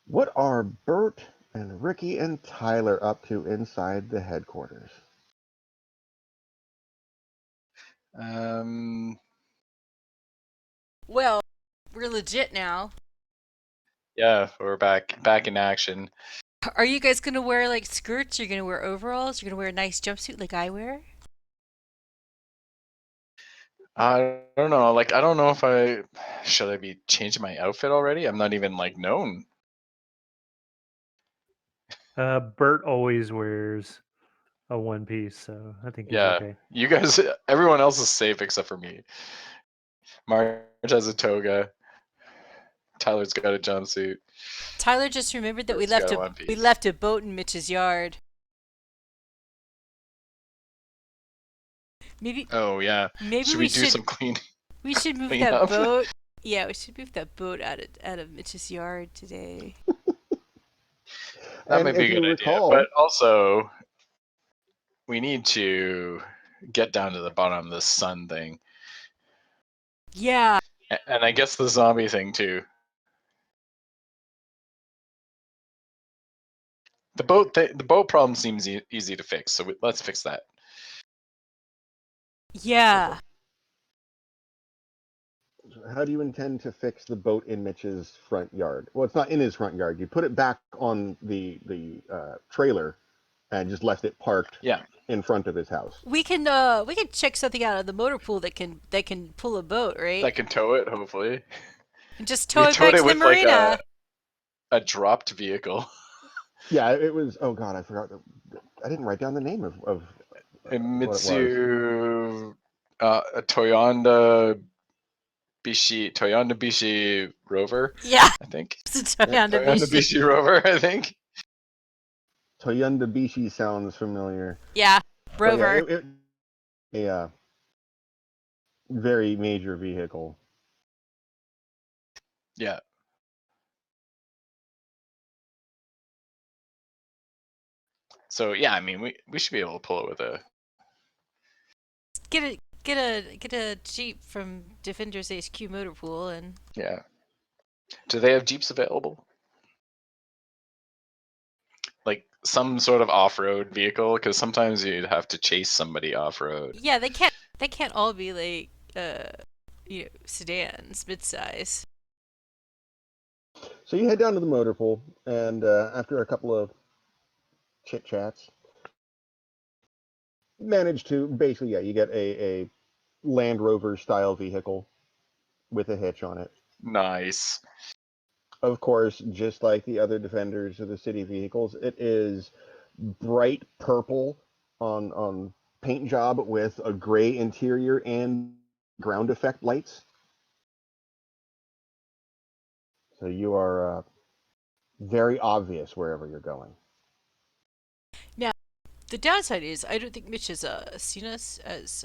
What are Bert and Ricky and Tyler up to inside the headquarters? Well, we're legit now. Yeah, we're back in action. Are you guys gonna wear like skirts? You're gonna wear overalls? You're gonna wear a nice jumpsuit like I wear? I don't know. Like, I don't know if I be changing my outfit already. I'm not even like known. Bert always wears a one piece, so I think he's Yeah, okay. you guys, everyone else is safe except for me. Marge has a toga. Tyler's got a jumpsuit. Tyler just remembered that we Bert's got left a a one we piece. left a boat in Mitch's yard. Maybe Oh yeah. maybe Should we we do should some clean? we should move clean that up? boat. Yeah, we should move that boat out of Mitch's yard today. That And might be if a you good idea. recall, But also, we need to get down to the bottom of this sun thing, Yeah. and I guess the zombie thing too. The boat problem seems easy to fix, so let's fix that. Yeah. how do you intend to fix the boat in Mitch's front yard? Well, it's not in his front yard. You put it back on the trailer and just left it parked Yeah, in front of his house. We can check something out of the motor pool that can pull a boat, right? that can tow it. Hopefully, And just tow we it back towed to it the with like marina. a dropped vehicle. Yeah, it was... Oh God, I forgot. I didn't write down the name of A what it was. Mitsu, a Toyonda Bishi Rover, Yeah. I think. It's a Toyonda Toyonda Bishi. Bishi Rover, I think. Toyonda Bishi sounds familiar. Yeah. But yeah, Rover. a very major vehicle. Yeah. So yeah, I mean, we should be able to pull it with a... get a Jeep from Defenders HQ Motor Pool and Yeah. Do they have Jeeps available? Like some sort of off-road vehicle? Because sometimes you'd have to chase somebody off-road. yeah, they can't all be like sedans, midsize. So you head down to the motor pool, and after a couple of chit chats, manage to basically, yeah, you get a Land Rover style vehicle with a hitch on it. Nice. Of course, just like the other Defenders of the City vehicles, it is bright purple on paint job with a gray interior and ground effect lights. So you are very obvious wherever you're going. Now, the downside is I don't think Mitch has seen us as.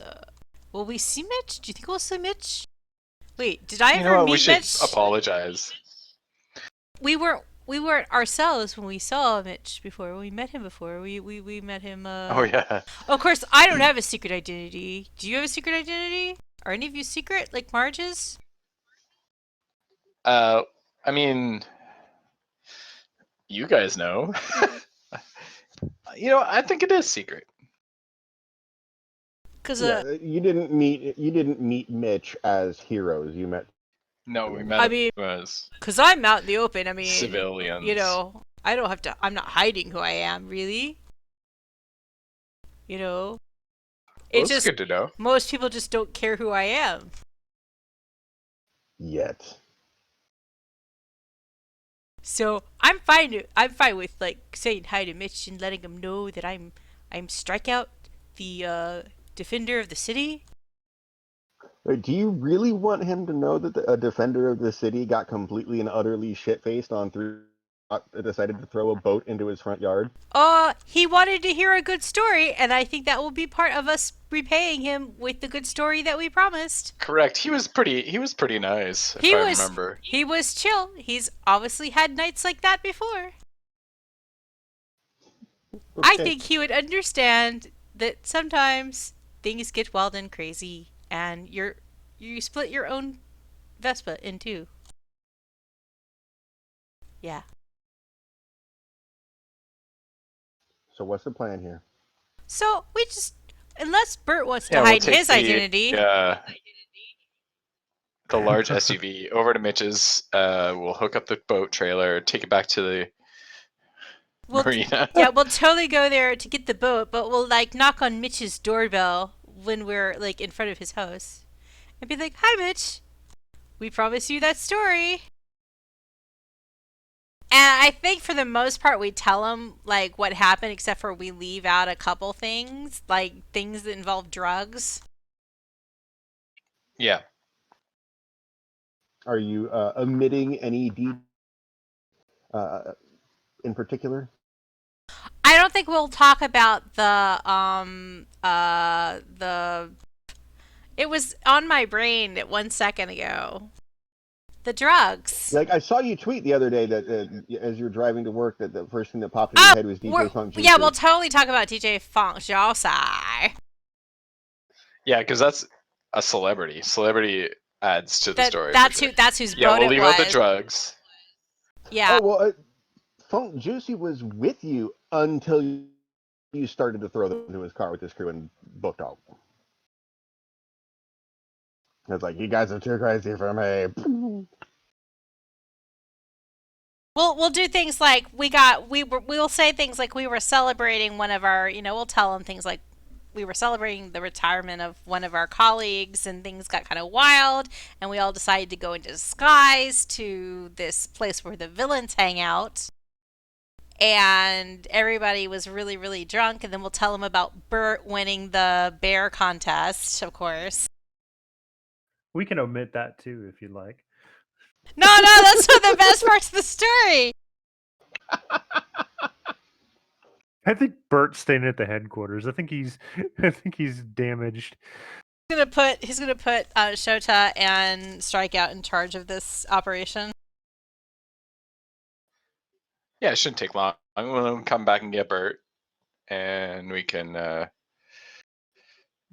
Will we see Mitch? Do you think we'll see Mitch? Wait, did I You know ever what? We meet should Mitch? apologize. We weren't ourselves when we saw Mitch before. When we met him before. We met him. Oh yeah. Of course, I don't have a secret identity. Do you have a secret identity? Are any of you secret, like Marge's? I mean, you guys know. I think it is secret. Because Yeah, you didn't meet Mitch as heroes. You met. No, we I met mean, as because I'm out in the open. I mean, civilians. I don't have to. I'm not hiding who I am, really. Well, It's it's just good to know. most people just don't care who I am. Yet. So I'm fine. I'm fine with like saying hi to Mitch and letting him know that I'm Strikeout, the defender of the city. Wait, do you really want him to know that a Defender of the City got completely and utterly shit-faced on through decided to throw a boat into his front yard? He wanted to hear a good story, and I think that will be part of us repaying him with the good story that we promised. Correct. He was pretty nice, if I remember. He was chill. He's obviously had nights like that before. I Okay. think he would understand that sometimes things get wild and crazy, and you split your own Vespa in two. Yeah. So what's the plan here? So we just, unless Bert wants to Yeah, we'll hide take his identity. the large SUV over to Mitch's. We'll hook up the boat trailer, take it back to the marina. Yeah, we'll totally go there to get the boat, but we'll like knock on Mitch's doorbell when we're like in front of his house and be like, "Hi, Mitch. We promised you that story." And I think for the most part, we tell him like what happened, except for we leave out a couple things, like things that involve drugs. Yeah. Are you omitting any in particular? I don't think we'll talk about the. It was on my brain 1 second ago. The drugs. Like I saw you tweet the other day that as you're driving to work, that the first thing that popped in your head was DJ Funk Juicy. Yeah, we'll totally talk about DJ Funk Juicy. Yeah, because that's a celebrity. Celebrity adds to the story. That's for sure. who's boat Yeah, we'll it leave was. out the drugs. Yeah. Oh well, Funk Juicy was with you until you started to throw them into his car with his crew and booked out. It's like, you guys are too crazy for me. We'll do things like we'll say things like we were celebrating one of our, we'll tell them things like we were celebrating the retirement of one of our colleagues and things got kind of wild and we all decided to go into disguise to this place where the villains hang out. And everybody was really, really drunk, and then we'll tell them about Bert winning the bear contest, of course. We can omit that too if you'd like. No, that's one of the best parts of the story. I think Bert's staying at the headquarters. I think he's damaged. He's gonna put Shota and Strikeout in charge of this operation. Yeah, it shouldn't take long. We'll come back and get Bert, and we can.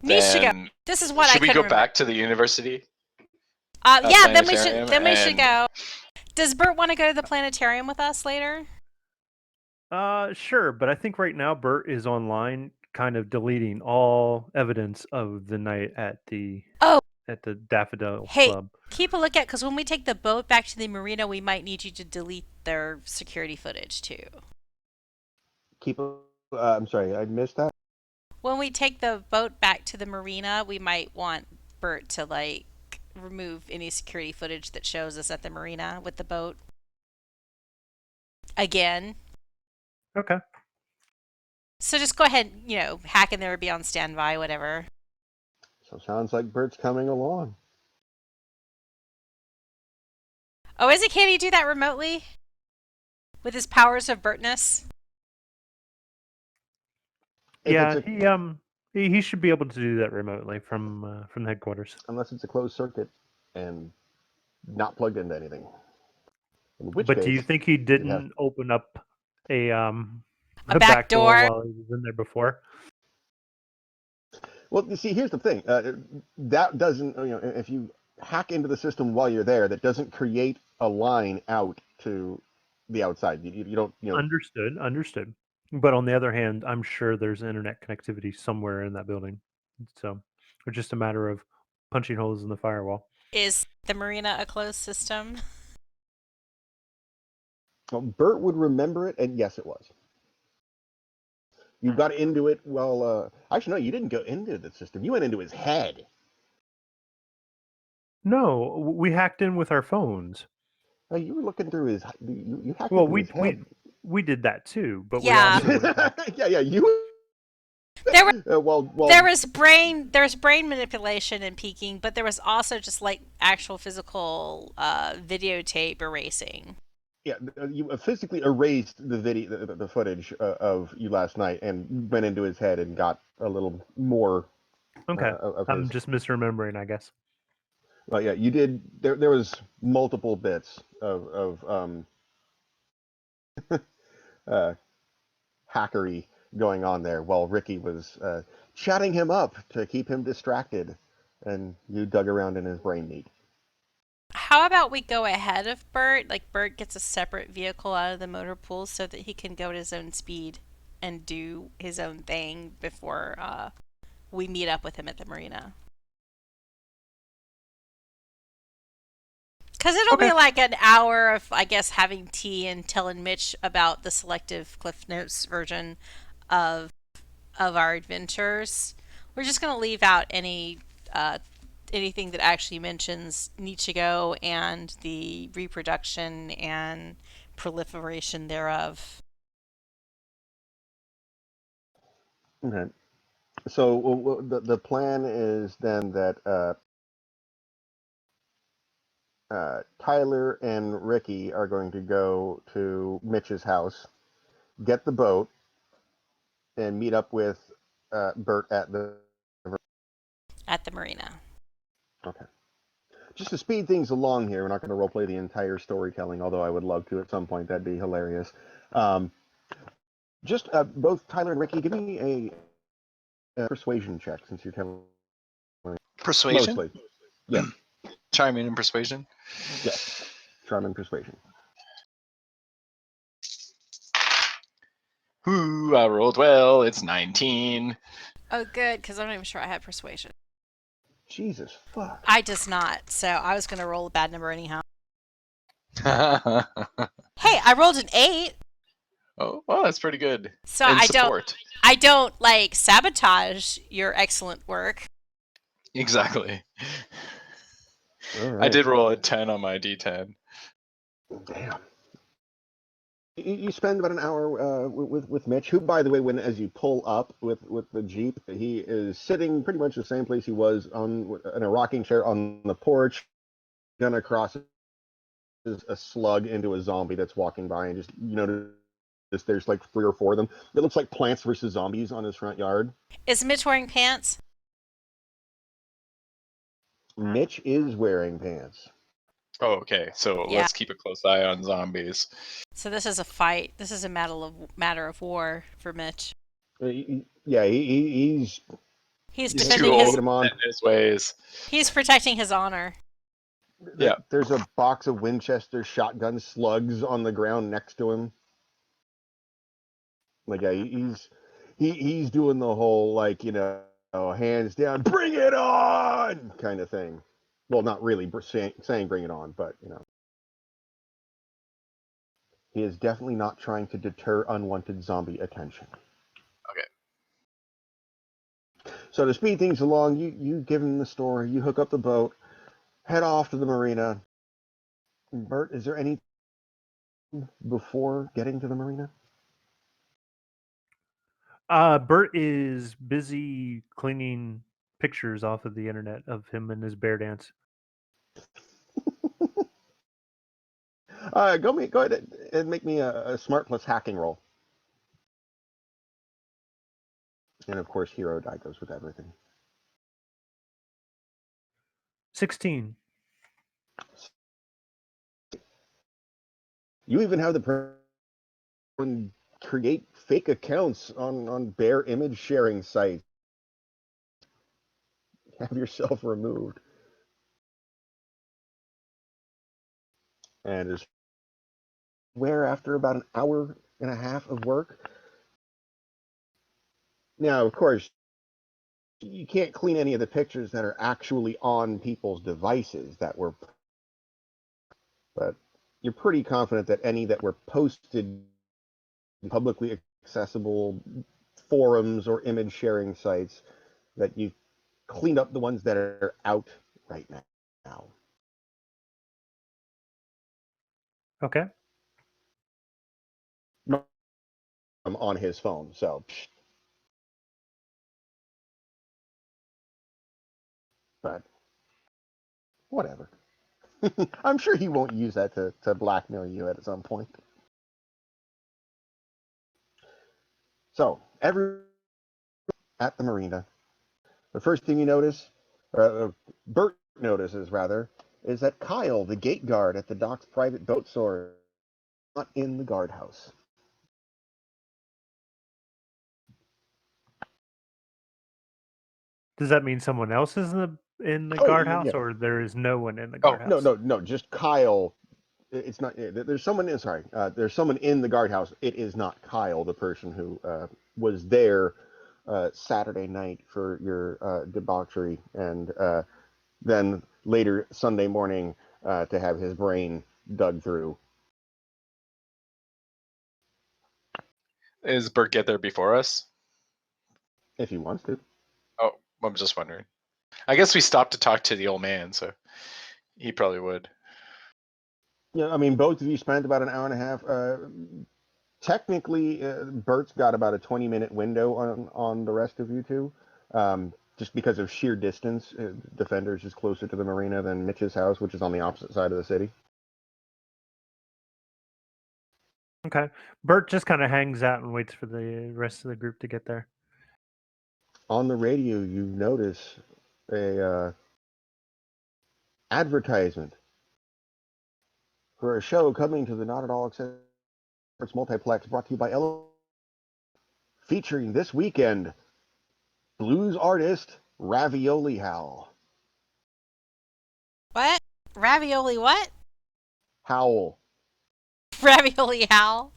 Needs to go. then This is what I should we couldn't go remember. back to the university? Yeah, then we should. Planetarium, Then we should and- go. Does Bert want to go to the planetarium with us later? Sure, but I think right now Bert is online, kind of deleting all evidence of the night at the Oh. Daffodil Hey, Club. keep a lookout because when we take the boat back to the marina, we might need you to delete their security footage too. I'm sorry, I missed that. When we take the boat back to the marina, we might want Bert to like remove any security footage that shows us at the marina with the boat. Again. Okay. So just go ahead, hack in there or be on standby, whatever. So sounds like Bert's coming along. Oh, is it? Can he do that remotely? With his powers of Bertness? Yeah, he should be able to do that remotely from the headquarters. Unless it's a closed circuit and not plugged into anything. In which But case, do you think he didn't open up a back door? while he was in there before? Well, you see, here's the thing. That doesn't, if you hack into the system while you're there, that doesn't create a line out to the outside. You don't, Understood. But on the other hand, I'm sure there's internet connectivity somewhere in that building. So it's just a matter of punching holes in the firewall. Is the marina a closed system? Well, Bert would remember it, and yes, it was. You got into it actually, no, you didn't go into the system. You went into his head. No, we hacked in with our phones. You were looking through his. You hacked Well, into his head. we did that too, but Yeah. we also went yeah, you. There was well, there's brain manipulation and peeking, but there was also just like actual physical videotape erasing. Yeah, you physically erased the video, the footage of you last night, and went into his head and got a little more. Okay. Of I'm his. just misremembering, I guess. Well, yeah, you did. There was multiple bits of hackery going on there while Ricky was chatting him up to keep him distracted, and you dug around in his brain meat. How about we go ahead of Bert? Like Bert gets a separate vehicle out of the motor pool so that he can go at his own speed and do his own thing before we meet up with him at the marina. Because it'll be like an hour of, I guess, having tea and telling Mitch about the selective Cliff Notes version of our adventures. We're just going to leave out anything that actually mentions Nichigo and the reproduction and proliferation thereof. Okay. So the plan is then that Tyler and Ricky are going to go to Mitch's house, get the boat, and meet up with Bert at the marina. Okay. Just to speed things along here, we're not going to roleplay the entire storytelling, although I would love to at some point. That'd be hilarious. Just both Tyler and Ricky, give me a persuasion check since you're telling me. Persuasion? Mostly. Yeah. Charming and persuasion? Yes. Charm and persuasion. Ooh, I rolled well. It's 19. Oh, good, because I'm not even sure I had persuasion. Jesus fuck. I does not, so I was going to roll a bad number anyhow. Oh, Hey, I rolled an 8. well, that's pretty good. So And I support. don't like sabotage your excellent work. Exactly. All right. I did roll a 10 on my d10. Damn. You spend about an hour with Mitch, who, by the way, as you pull up with the Jeep, he is sitting pretty much the same place he was in a rocking chair on the porch, gonna cross a slug into a zombie that's walking by, and just there's like 3 or 4 of them. It looks like Plants versus Zombies on his front yard. Is Mitch wearing pants? Mitch is wearing pants. Oh, okay. So Yeah. let's keep a close eye on zombies. So this is a fight. This is a matter of war for Mitch. Yeah, he's He's He's defending too his. old Get him on. in his ways. He's protecting his honor. Yeah. There's a box of Winchester shotgun slugs on the ground next to him. Like, yeah, he's doing the whole, like, hands down, bring it on kind of thing. Well, not really saying bring it on, but he is definitely not trying to deter unwanted zombie attention. Okay. So to speed things along, you give him the story, you hook up the boat, head off to the marina. Bert, is there any before getting to the marina? Bert is busy cleaning pictures off of the internet of him and his bear dance. Go ahead and make me a smart plus hacking roll. And of course, hero die goes with everything. 16. You even have the person create fake accounts on bear image sharing sites. Have yourself removed. And is where after about an hour and a half of work. Now, of course, you can't clean any of the pictures that are actually on people's devices but you're pretty confident that any that were posted in publicly accessible forums or image sharing sites, that you've cleaned up the ones that are out right now. Okay. On his phone, so but whatever. I'm sure he won't use that to blackmail you at some point. So, at the marina, the first thing you notice, Bert notices rather, is that Kyle, the gate guard at the dock's private boat store, is not in the guardhouse. Does that mean someone else is in the Oh, guardhouse, yeah. or there is no one in the Oh, guardhouse? no, just Kyle. It's not. There's someone in. Sorry, there's someone in the guardhouse. It is not Kyle, the person who was there Saturday night for your debauchery, and then later Sunday morning to have his brain dug through. Is Bert get there before us? If he wants to. Oh, I'm just wondering. I guess we stopped to talk to the old man, so he probably would. Yeah, I mean, both of you spent about an hour and a half. Technically, Bert's got about a 20-minute window on the rest of you two, just because of sheer distance. Defenders is closer to the marina than Mitch's house, which is on the opposite side of the city. Okay. Bert just kind of hangs out and waits for the rest of the group to get there. On the radio, you notice a advertisement for a show coming to the Not at All Accessible Multiplex, brought to you by featuring this weekend blues artist Ravioli Howl. What? Ravioli what? Howl. Ravioli Hal?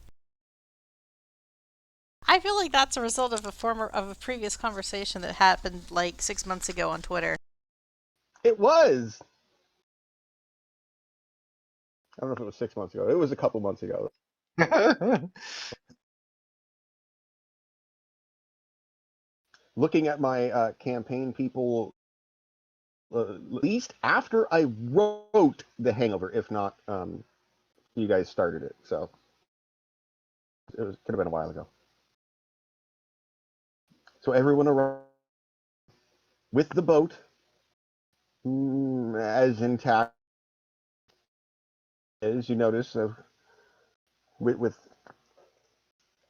I feel like that's a result of a previous conversation that happened like 6 months ago on Twitter. It was. I don't know if it was 6 months ago. It was a couple months ago. Looking at my campaign people, at least after I wrote The Hangover, if not, you guys started it. So could have been a while ago. So everyone arrived with the boat as intact as you notice, with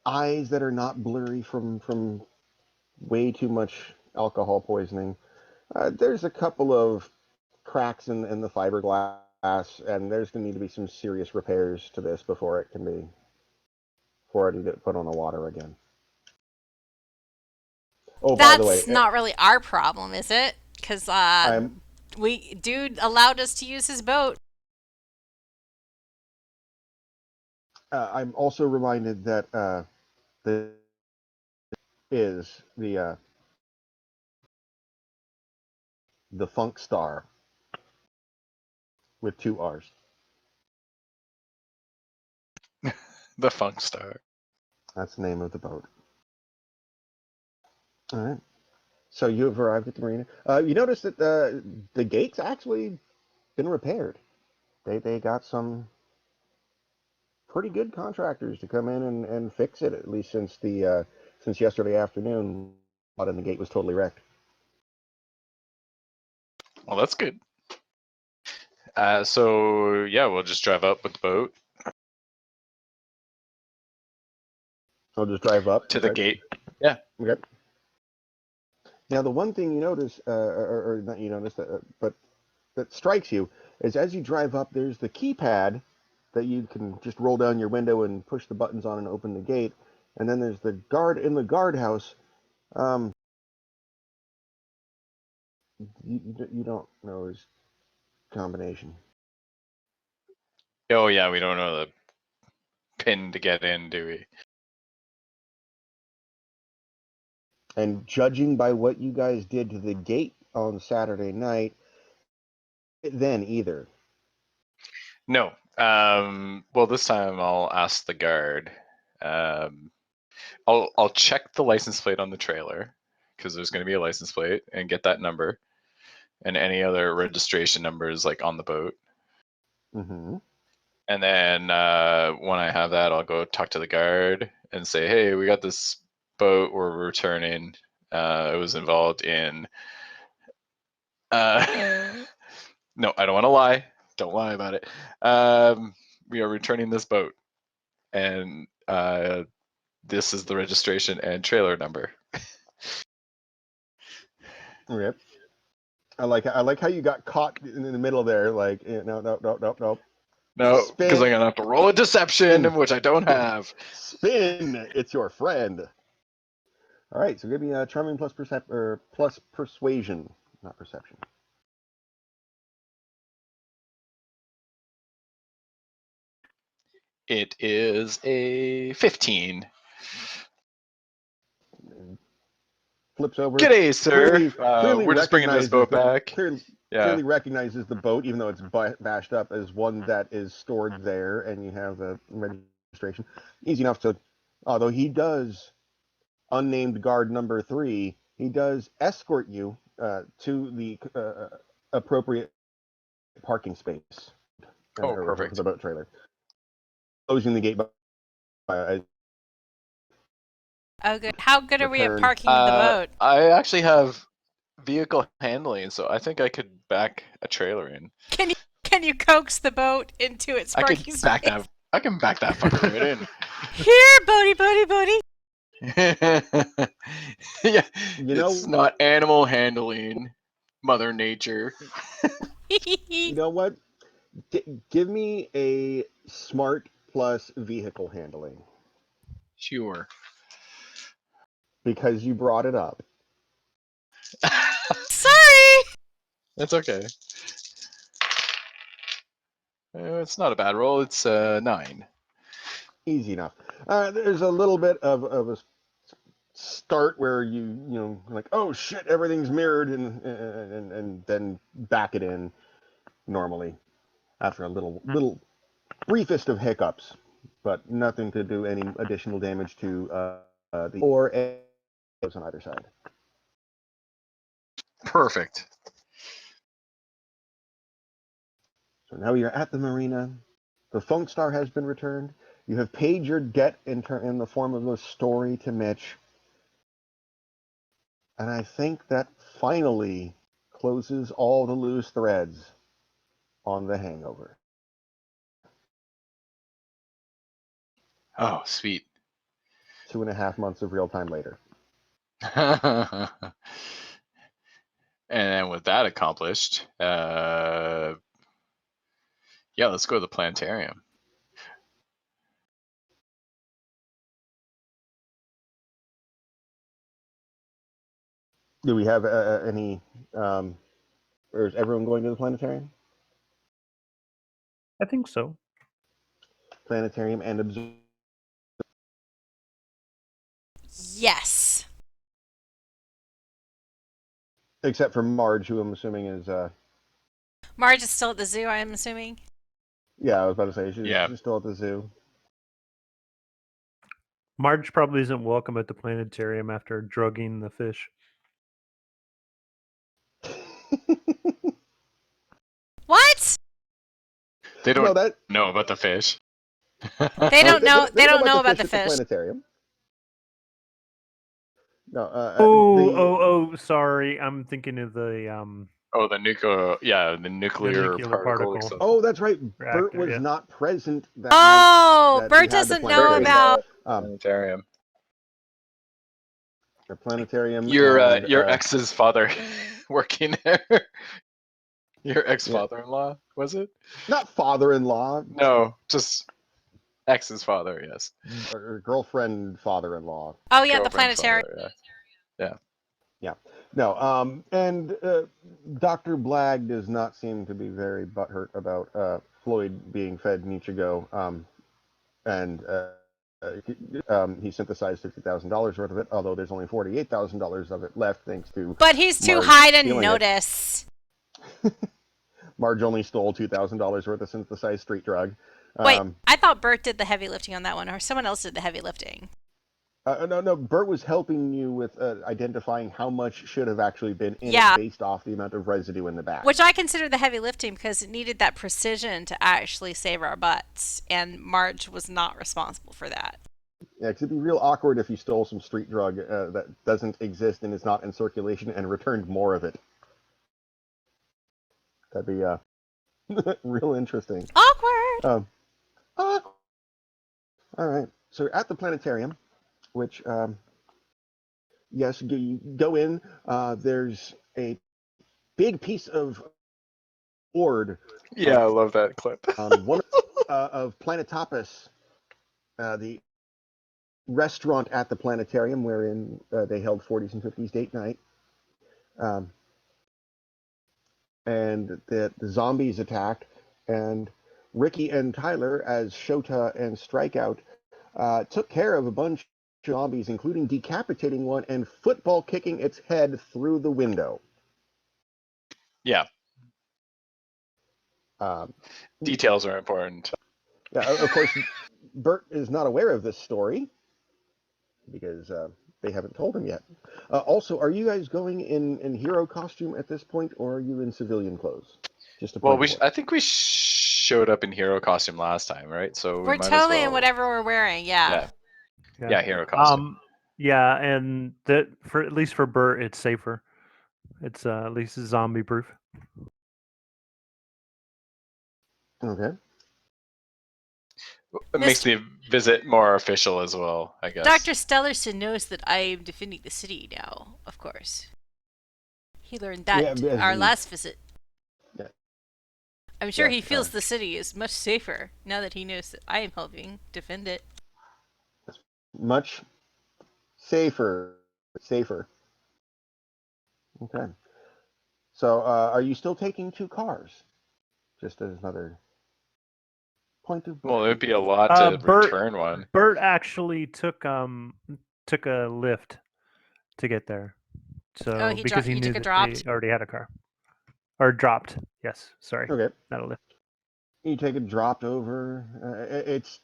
eyes that are not blurry from way too much alcohol poisoning. There's a couple of cracks in the fiberglass, and there's going to need to be some serious repairs to this before it can get put on the water again. Oh, by the way, That's not really our problem, is it? Because I'm dude allowed us to use his boat. I'm also reminded that the is the Funk Star with 2 R's. The Funk Star. That's the name of the boat. All right. So you have arrived at the marina. You notice that the gate's actually been repaired. They got some pretty good contractors to come in and fix it, at least since yesterday afternoon, and the gate was totally wrecked. Well, that's good. So yeah, we'll just drive up with the boat I'll just drive up to the gate. Yeah. Okay. Now, the one thing you notice, or not you notice, but that strikes you is as you drive up, there's the keypad that you can just roll down your window and push the buttons on and open the gate. And then there's the guard in the guardhouse. Um, you don't know his combination. Oh yeah, we don't know the pin to get in, do we? And judging by what you guys did to the gate on Saturday night, then either. No. Well, this time I'll ask the guard. I'll check the license plate on the trailer because there's going to be a license plate and get that number and any other registration numbers like on the boat. Mm-hmm. And then when I have that, I'll go talk to the guard and say, "Hey, we got this boat. We're returning. It was involved in." No, I don't want to lie. Don't lie about it. We are returning this boat, and this is the registration and trailer number. Okay. I like how you got caught in the middle there. Like, no. No, because Spin. I'm gonna have to roll a deception, which I don't have. Spin. It's your friend. All right. So give me a charming plus plus persuasion, not perception. It is a 15. Flips over. G'day, sir. Clearly We're just bringing this boat back. Yeah. Clearly recognizes the boat, even though it's bashed up, as one that is stored there, and you have the registration. Easy enough to, although he does, unnamed guard number 3, he does escort you to the appropriate parking space. Oh, For perfect. the boat trailer. Closing the gate by Oh, good. How good are we at Return. parking the boat? I actually have vehicle handling, so I think I could back a trailer in. Can you coax the boat into its I parking could space? back that. I can back that fucker right in. Here, boaty. Yeah, You know, it's not animal handling, Mother Nature. you know what? Give me a smart plus vehicle handling Sure. because you brought it up. Sorry. That's okay. It's not a bad roll. It's 9. Easy enough. There's a little bit of a start where you know like, oh shit, everything's mirrored, and then back it in normally after a little briefest of hiccups, but nothing to do any additional damage to the or on either side. Perfect. So now you're at the marina. The Funk Star has been returned. You have paid your debt in the form of a story to Mitch. And I think that finally closes all the loose threads on the hangover. Oh, sweet. 2.5 months of real time later. And then with that accomplished, yeah, let's go to the Planetarium. Do we have any? Or is everyone going to the planetarium? I think so. Planetarium and observe. Yes. Except for Marge, who I'm assuming is. Marge is still at the zoo, I'm assuming. Yeah, I was about to say Yeah. she's still at the zoo. Marge probably isn't welcome at the planetarium after drugging the fish. What? They No, don't that know about the fish. They don't know. they They don't about know the about fish the at the fish. planetarium. No, Sorry. I'm thinking of the Oh, the nuclear nuclear particle. particle. Oh, that's right. Bert reactor. was Yeah. not present that night Oh, that we Bert had the doesn't know Bert was planetarium. about. at planetarium. The planetarium Your and your ex's father working there. Your ex yeah, father-in-law, was it? not father-in-law No, just ex's father. Yes, or girlfriend, father-in-law. Oh yeah, the girlfriend's planetarium. father. Yeah. Yeah, no. And Dr. Blagg does not seem to be very butthurt about Floyd being fed Nichigo. And he synthesized $50,000 worth of it, although there's only $48,000 of it left, thanks to But he's too Marge high to stealing it. notice. Marge only stole $2,000 worth of synthesized street drug. Wait, I thought Bert did the heavy lifting on that one, or someone else did the heavy lifting. No, Bert was helping you with identifying how much should have actually been in Yeah. it based off the amount of residue in the bag. Which I consider the heavy lifting because it needed that precision to actually save our butts, and Marge was not responsible for that. Yeah, because it'd be real awkward if you stole some street drug that doesn't exist and is not in circulation and returned more of it. That'd be real interesting. Awkward. All right. So we're at the planetarium, which, yes, you go in. There's a big piece of board Yeah, I love that clip. on one of Planetopus, the restaurant at the planetarium wherein they held 40s and 50s date night. And the zombies attack, and Ricky and Tyler, as Shota and Strikeout, took care of a bunch of zombies, including decapitating one and football kicking its head through the window. Yeah, Um, details are important. yeah, of course, Bert is not aware of this story because they haven't told him yet. Also, are you guys going in hero costume at this point, or are you in civilian clothes? Just a Well, point. I think we showed up in hero costume last time, right? So We're we might totally as well. in whatever we're wearing, yeah. Yeah, hero costume. Yeah, and that for at least for Bert, it's safer. It's at least zombie proof. Okay. It makes the visit more official as well, I guess. Dr. Stellarson knows that I am defending the city now, of course. He learned that our last visit. Yeah. I'm sure he feels the city is much safer now that he knows that I am helping defend it. Much safer. Okay. So, are you still taking 2 cars? Just as another point of. Well, it would be a lot to return one. Bert actually took a lift to get there. So because he knew that he already had a car. Or dropped. Yes, sorry. Okay. Not a lift. You take it dropped over. It's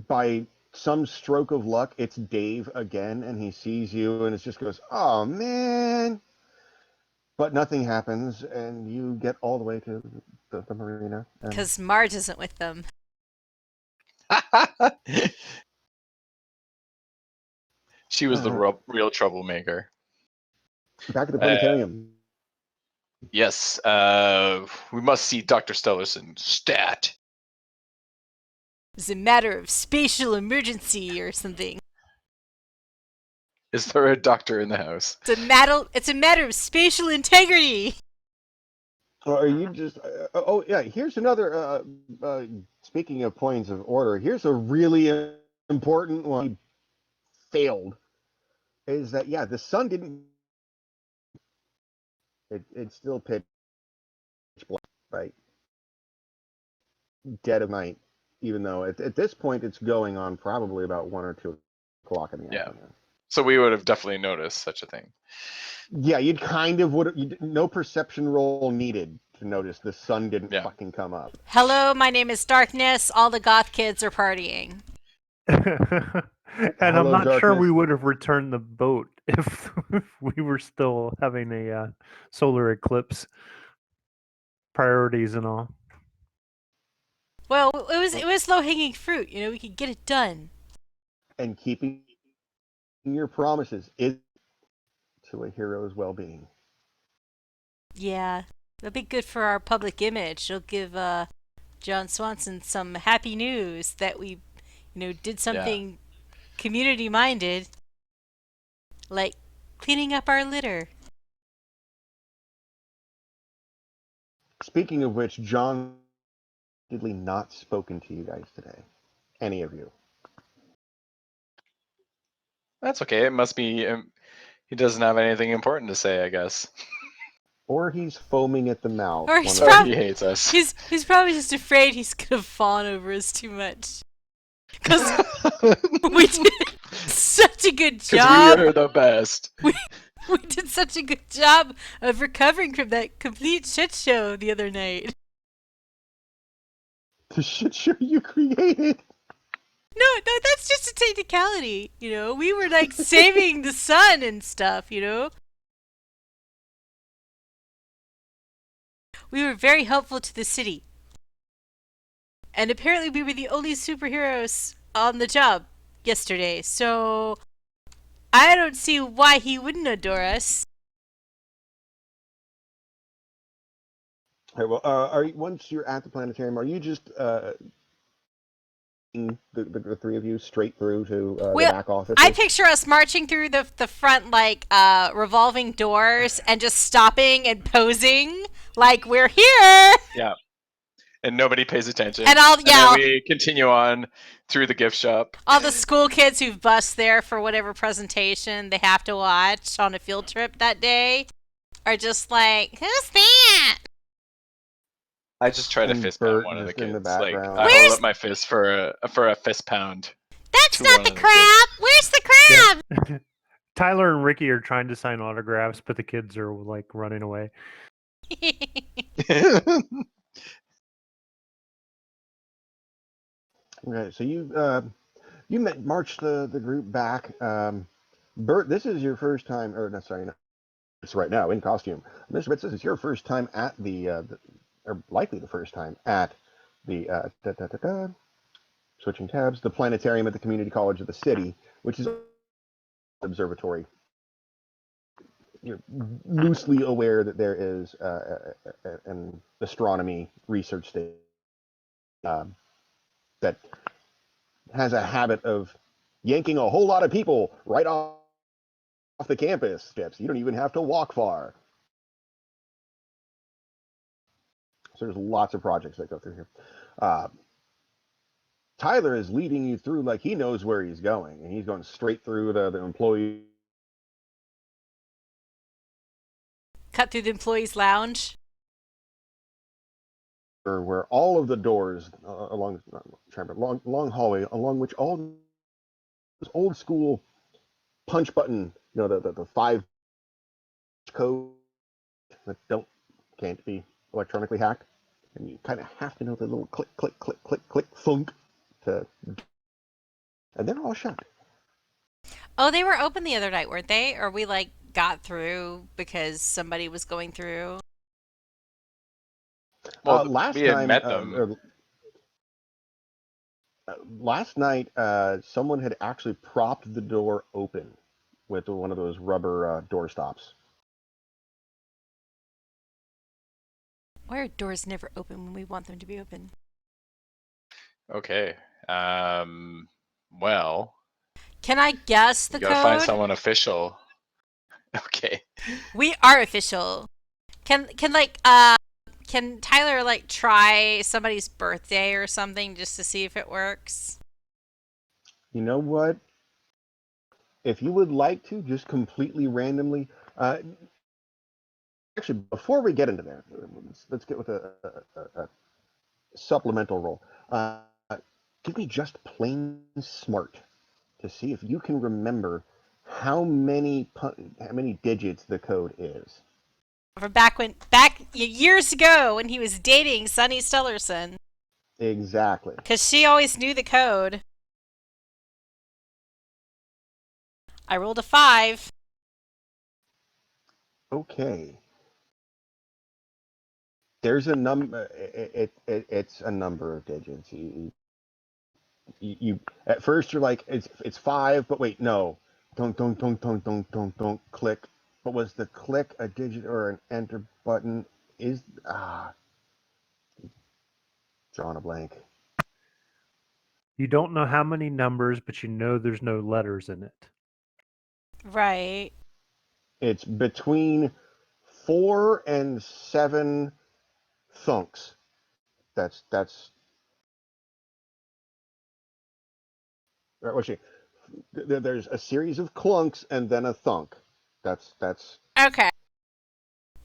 by some stroke of luck, it's Dave again, and he sees you, and it just goes, "Oh man!" But nothing happens, and you get all the way to the marina. Because Marge isn't with them. She was the real troublemaker. Back at the planetarium. Yes, we must see Dr. Stellarson stat. It's a matter of spatial emergency or something. Is there a doctor in the house? It's a matter of spatial integrity. Or are you just? Oh yeah. Here's another. Speaking of points of order, here's a really important one. Failed. Is that the sun didn't It's still pitch black, right? Dead of night, even though at this point it's going on probably about 1 or 2 o'clock in the Yeah. afternoon. So we would have definitely noticed such a thing. Yeah, you'd kind of would. No perception roll needed to notice the sun didn't Yeah. fucking come up. Hello, my name is Darkness. All the goth kids are partying. And I'm Hello, not sure we darkness. would have returned the boat if we were still having a solar eclipse priorities and all. Well, it was low hanging fruit. You know, we could get it done. And keeping your promises is to a hero's well-being. Yeah, that'll be good for our public image. It'll give John Swanson some happy news that we, did something community minded, like cleaning up our litter. Speaking of which, John didly not spoken to you guys today. Any of you. That's okay. It must be he doesn't have anything important to say, I guess. Or he's foaming at the mouth. Or he's one of Or the he two. hates us. He's probably just afraid he's gonna fawn over us too much. Because we did such a good Because job. we are the best. We did such a good job of recovering from that complete shit show the other night. The shit show you created. No, that's just a technicality. We were like saving the sun and stuff. We were very helpful to the city. And apparently we were the only superheroes on the job yesterday. So I don't see why he wouldn't adore us. All right, well, once you're at the planetarium, are you just the three of you straight through to the back office? I picture us marching through the front like revolving doors and just stopping and posing like we're here. Yeah. And nobody pays attention. And then we continue on through the gift shop. All the school kids who've bussed there for whatever presentation they have to watch on a field trip that day are just like, who's that? I just try to And fist pound Bert one of the just in the kids. Like background. I hold up my fist for a fist pound. That's to not one the of the crab. Where's the crab? Tyler and Ricky are trying to sign autographs, but the kids are like running away. Okay, so you marched the group back. Bert, this is your first time, or no, sorry, no, it's right now in costume. Mr. Bitz, this is your first time at or likely the first time at the switching tabs, the planetarium at the community college of the city, which is observatory. You're loosely aware that there is an astronomy research station that has a habit of yanking a whole lot of people right off the campus steps. You don't even have to walk far. So there's lots of projects that go through here. Tyler is leading you through like he knows where he's going, and he's going straight through the employee. Cut through the employees' lounge. Where all of the doors along long hallway along which all this old school punch button, the 5 code that can't be electronically hacked, and you kind of have to know the little click click click click click thunk to, and they're all shut. Oh, they were open the other night, weren't they? Or we like got through because somebody was going through. Well, last we had time, met them. Last night, someone had actually propped the door open with one of those rubber door stops. Why are doors never open when we want them to be open? Okay. Well. Can I guess the You gotta code? find someone official. Okay. We are official. Can Tyler like try somebody's birthday or something just to see if it works? You know what? If you would like to, just completely randomly, actually, before we get into that, let's get with a supplemental roll. Give me just plain smart to see if you can remember how many digits the code is. From back years ago when he was dating Sunny Stellarson. Exactly. Because she always knew the code. I rolled a 5. Okay. There's a number. It's a number of digits. You at first you're like it's 5, but wait, no. Don't click. But was the click a digit or an enter button? Is drawing a blank. You don't know how many numbers, but you know there's no letters in it. Right. It's between 4 and 7 thunks. That's what's she? There's a series of clunks and then a thunk. That's Okay.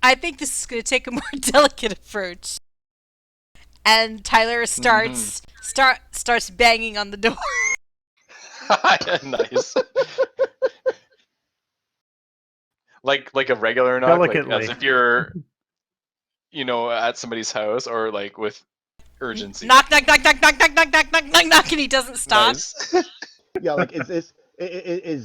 I think this is going to take a more delicate approach. And Tyler starts banging on the door. Nice. like a regular knock, like as Delicately. if you're, at somebody's house, or like with urgency. Knock, knock, knock, knock, knock, knock, knock, knock, knock, knock, knock, and he doesn't stop. Nice. yeah. Like is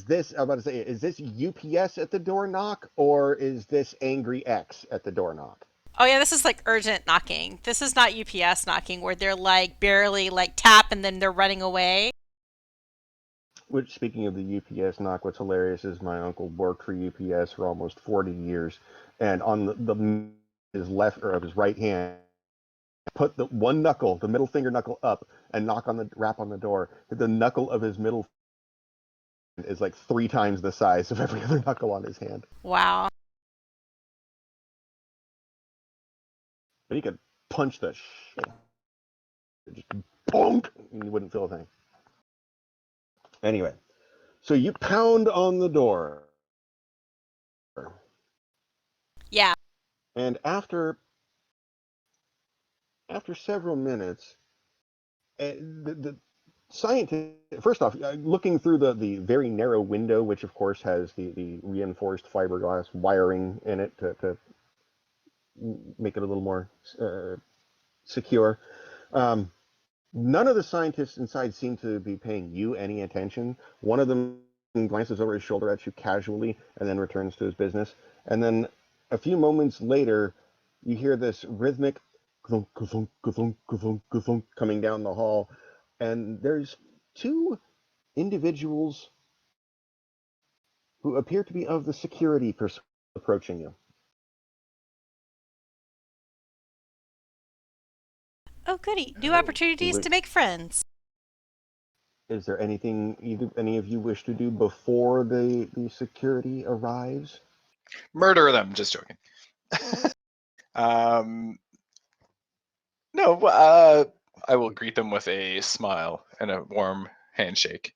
this? I'm about to say, is this UPS at the door knock or is this Angry X at the door knock? Oh yeah, this is like urgent knocking. This is not UPS knocking where they're like barely like tap and then they're running away. Which, speaking of the UPS knock, what's hilarious is my uncle worked for UPS for almost 40 years, and on his left or of his right hand, put the one knuckle, the middle finger knuckle up, and rap on the door. The knuckle of his middle is like 3 times the size of every other knuckle on his hand. Wow. But he could punch the shit. Just bonk, and you wouldn't feel a thing. Anyway, so you pound on the door. Yeah. And after several minutes, the scientist, first off, looking through the very narrow window, which of course has the reinforced fiberglass wiring in it to make it a little more secure. None of the scientists inside seem to be paying you any attention. One of them glances over his shoulder at you casually and then returns to his business. And then a few moments later, you hear this rhythmic thunk, thunk, thunk, thunk, thunk coming down the hall. And there's 2 individuals who appear to be of the security approaching you. Oh goody. New opportunities to make friends. Is there anything any of you wish to do before the security arrives? Murder them. Just joking. No, I will greet them with a smile and a warm handshake.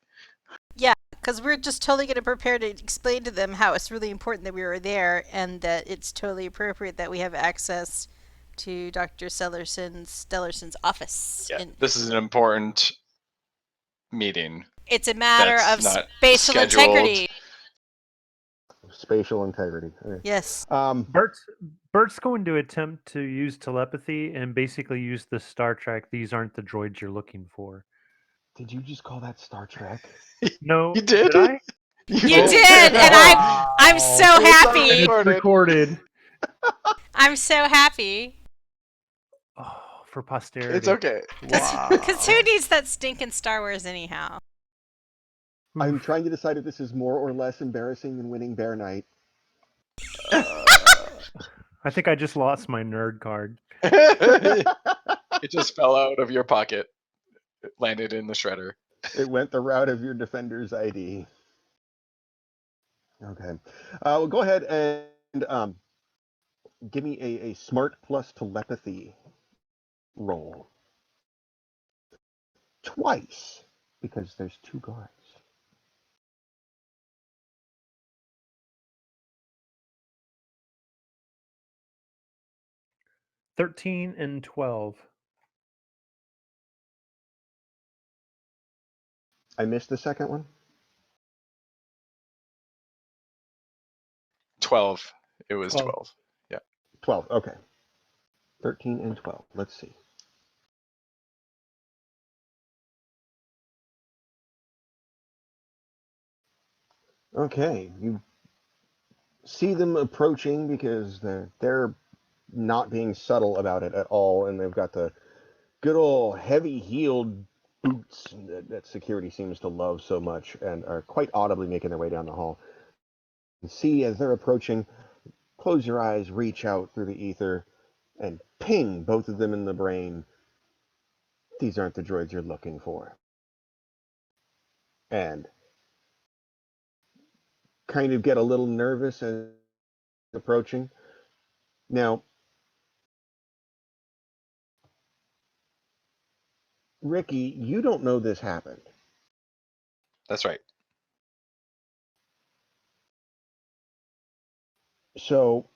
Yeah, because we're just totally going to prepare to explain to them how it's really important that we were there and that it's totally appropriate that we have access to Dr. Stellarson's office. Yeah, And this is an important meeting. it's a matter That's of not spatial scheduled. integrity. Spatial integrity. Okay. Yes. Bert's going to attempt to use telepathy and basically use the Star Trek. These aren't the droids you're looking for. Did you just call that Star Trek? No, You did? I? You did, and I'm so happy. It's recorded. I'm so happy. Oh, for posterity. It's okay. Because who needs that stinking Star Wars anyhow? I'm trying to decide if this is more or less embarrassing than winning Bear Night. I think I just lost my nerd card. It just fell out of your pocket. It landed in the shredder. It went the route of your Defender's ID. Okay. Well, go ahead and give me a smart plus telepathy roll. Twice, because there's 2 guards. 13 and 12. I missed the second one. 12. It was 12. 12. 12. Okay. 13 and 12. Let's see. Okay, you see them approaching because they're not being subtle about it at all, and they've got the good old heavy-heeled boots that security seems to love so much, and are quite audibly making their way down the hall. You see as they're approaching, close your eyes, reach out through the ether, and ping both of them in the brain. These aren't the droids you're looking for. And kind of get a little nervous and approaching. Now, Ricky, you don't know this happened. That's right. So,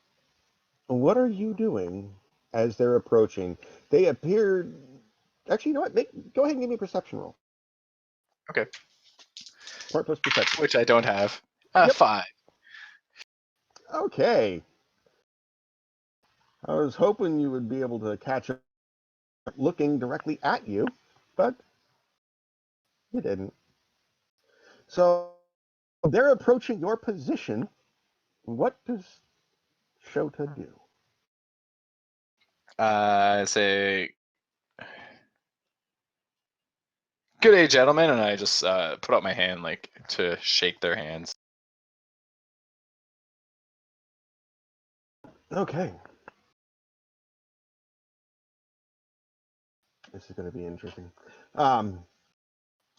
what are you doing as they're approaching? They appear. Actually, you know what? Go ahead and give me a perception roll. Okay. Smart plus perception. Which I don't have. Yep. 5. Okay. I was hoping you would be able to catch up looking directly at you, but you didn't. So, they're approaching your position. What does Shota do? I say, good day, gentlemen, and I just put out my hand like to shake their hands. Okay. This is going to be interesting.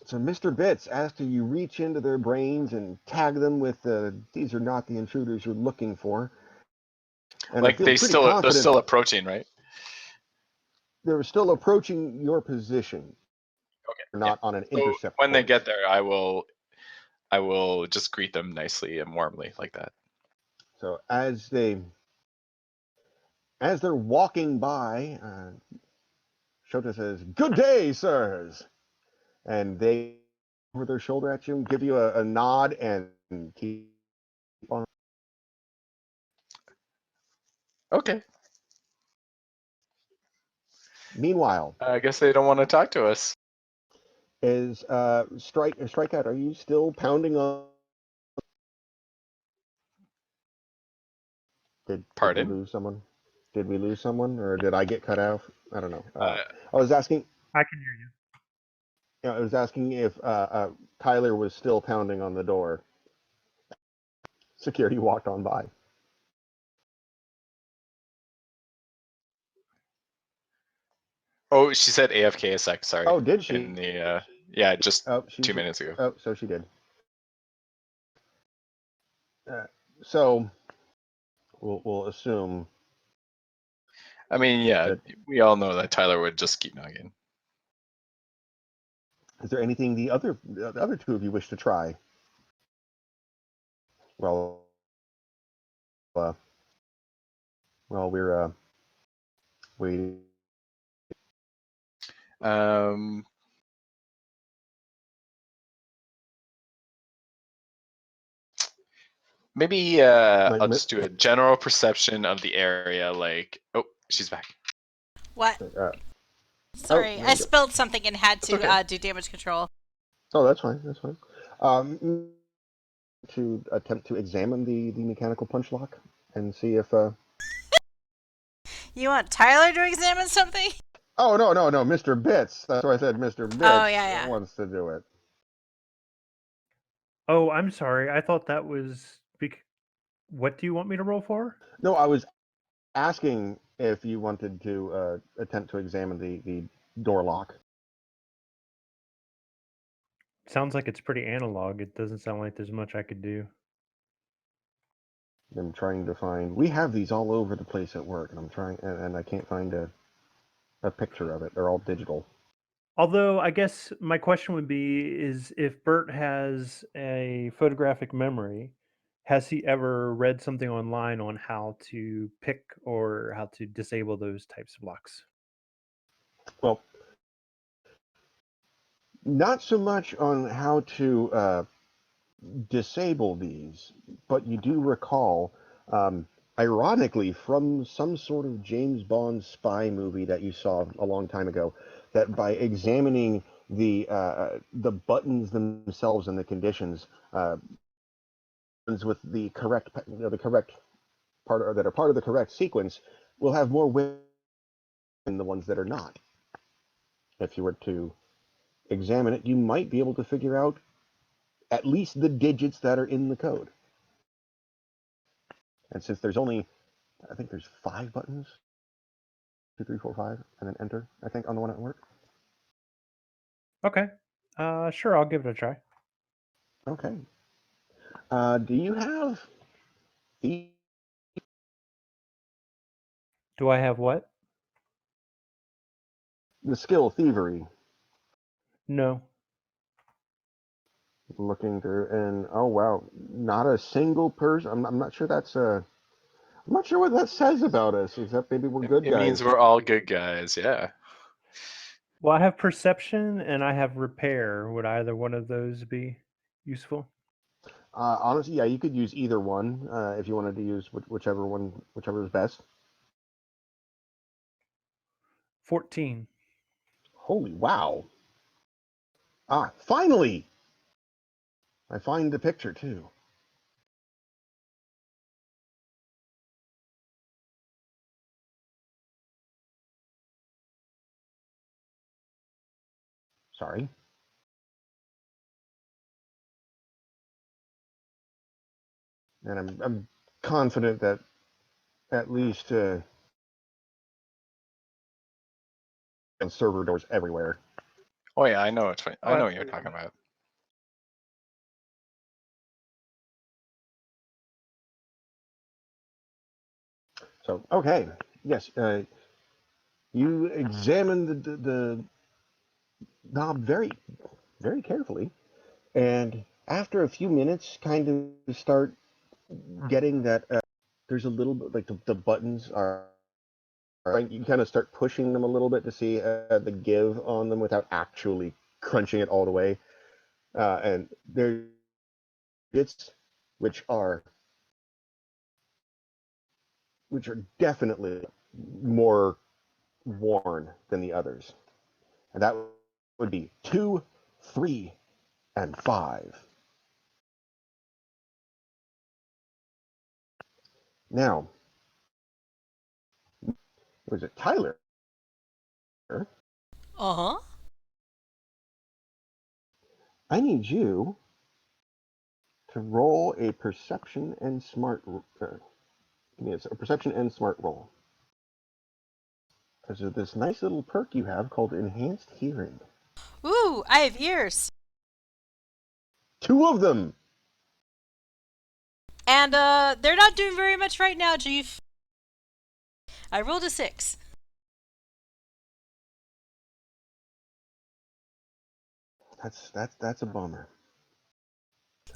So Mr. Bits, after you reach into their brains and tag them with these are not the intruders you're looking for, and I Like feel they're pretty still confident approaching, right? they're still approaching your position. Okay. They're Yeah. not on an So intercept when they course. get there, I will just greet them nicely and warmly like that. So as they're walking by, Shota says, "Good day, sirs," and they over their shoulder at you, give you a nod, and keep on. Okay. Meanwhile, I guess they don't want to talk to us. is Strikeout? Are you still pounding on? Did we Pardon? lose someone? Did we lose someone, or did I get cut off? I don't know. Uh, I was asking. I can hear you. I was asking if Tyler was still pounding on the door. Security walked on by. oh, she said AFK a sec. Sorry. Oh, did she? In the yeah, just Oh, 2 minutes ago. Oh, so she did. So we'll assume. I mean, yeah, That, we all know that Tyler would just keep nagging. is there anything the other two of you wish to try? Well, we're waiting. Um, maybe I'll just do a general perception of the area. Like, oh, she's back. What? there Sorry, we I go. spilled something and had to okay. do damage control. Oh, that's fine. That's fine. To attempt to examine the mechanical punch lock and see if. You want Tyler to examine something? Oh no, Mr. Bits. That's why I said Mr. Bits Oh, yeah. wants to do it. Oh, I'm sorry. I thought that was. What do you want me to roll for? No, I was asking if you wanted to attempt to examine the door lock. Sounds like it's pretty analog. It doesn't sound like there's much I could do. I'm trying to find. We have these all over the place at work, and I'm trying, and I can't find a picture of it. They're all digital. Although I guess my question would be is if Bert has a photographic memory Has he ever read something online on how to pick or how to disable those types of locks? Well, not so much on how to disable these, but you do recall, ironically, from some sort of James Bond spy movie that you saw a long time ago, that by examining the buttons themselves and the conditions, with the correct the correct part, or that are part of the correct sequence, will have more win than the ones that are not. If you were to examine it, you might be able to figure out at least the digits that are in the code. And since there's only, I think there's 5 buttons, 2, 3, 4, 5, and then enter, I think, on the one at work. Okay. Sure, I'll give it a try. Okay. Do you have the Do I have what? skill thievery? No. Looking through, and oh wow, not a single person. I'm not sure that's a. I'm not sure what that says about us, except maybe we're good It means guys. we're all good guys. Yeah. Well, I have perception and I have repair. Would either one of those be useful? Honestly, yeah, you could use either one if you wanted to use whichever is best. 14. Holy wow! Ah, finally! I find the picture too. Sorry. And I'm confident that at least and server doors everywhere. Oh yeah, I know I know what you're Absolutely. talking about. So okay, yes, you examine the knob very carefully, and after a few minutes, kind of start getting that there's a little bit like the buttons are. Like you kind of start pushing them a little bit to see the give on them without actually crunching it all the way. And there's bits which are definitely more worn than the others, and that would be 2, 3, and 5. Now, was it Tyler? Uh-huh. I need you to roll a perception and smart. A perception and smart roll. Because of this nice little perk you have called enhanced hearing. Ooh, I have ears. 2 of them. And they're not doing very much right now, Chief. I rolled a 6. That's a bummer.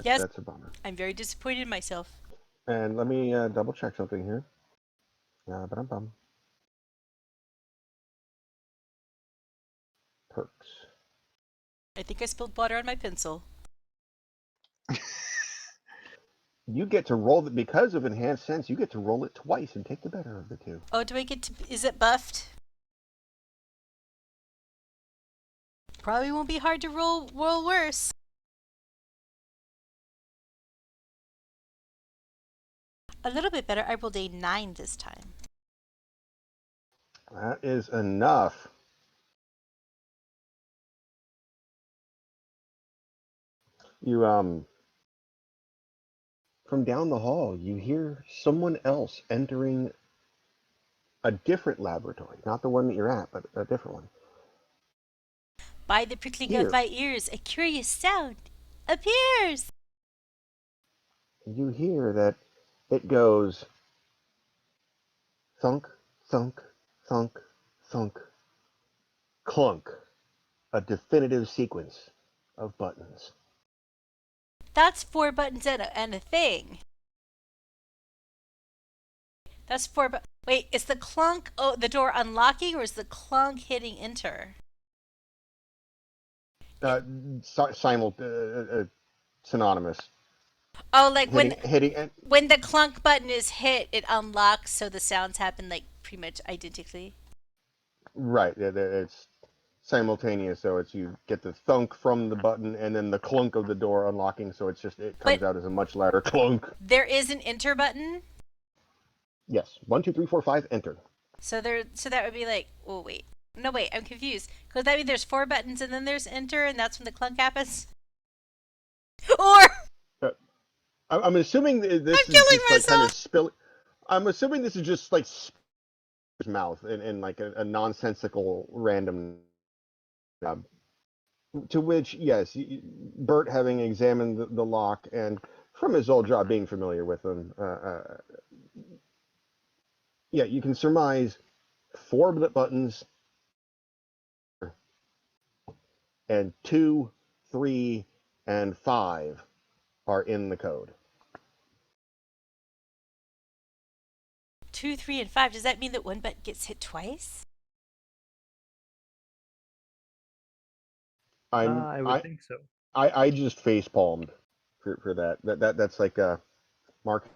Yes, That's a bummer. I'm very disappointed in myself. And let me double check something here. Ba-dum-bum. Perks. I think I spilled water on my pencil. You get to roll it because of enhanced sense. You get to roll it twice and take the better of the 2. Oh, do I get to... Is it buffed? Probably won't be hard to roll worse. A little bit better. I rolled a 9 this time. That is enough. You from down the hall, you hear someone else entering a different laboratory, not the one that you're at, but a different one. By the prickling of Here, my ears, a curious sound appears. you hear that it goes thunk, thunk, thunk, thunk, clunk, a definitive sequence of buttons. That's 4 buttons and a thing. That's 4 but wait, is the clunk the door unlocking or is the clunk hitting enter? Synonymous. Oh, like Hitting. when the clunk button is hit, it unlocks so the sounds happen like pretty much identically. Right. It's simultaneous, so it's you get the thunk from the button and then the clunk of the door unlocking, so it But comes out as a much louder clunk. there is an enter button. Yes. 1, 2, 3, 4, 5. Enter. So that would be like, oh wait. No wait, I'm confused. Could that mean there's 4 buttons and then there's enter and that's when the clunk happens? Or I'm assuming this I'm is killing just like kind of myself. spill. I'm assuming this is just like his mouth in like a nonsensical random. Um, to which, yes, Bert, having examined the lock and from his old job being familiar with them, yeah, you can surmise 4 buttons and 2, 3, and 5 are in the code. 2, 3, and 5. Does that mean that one button gets hit twice? I would think so. I just face palmed for that. That's like Mark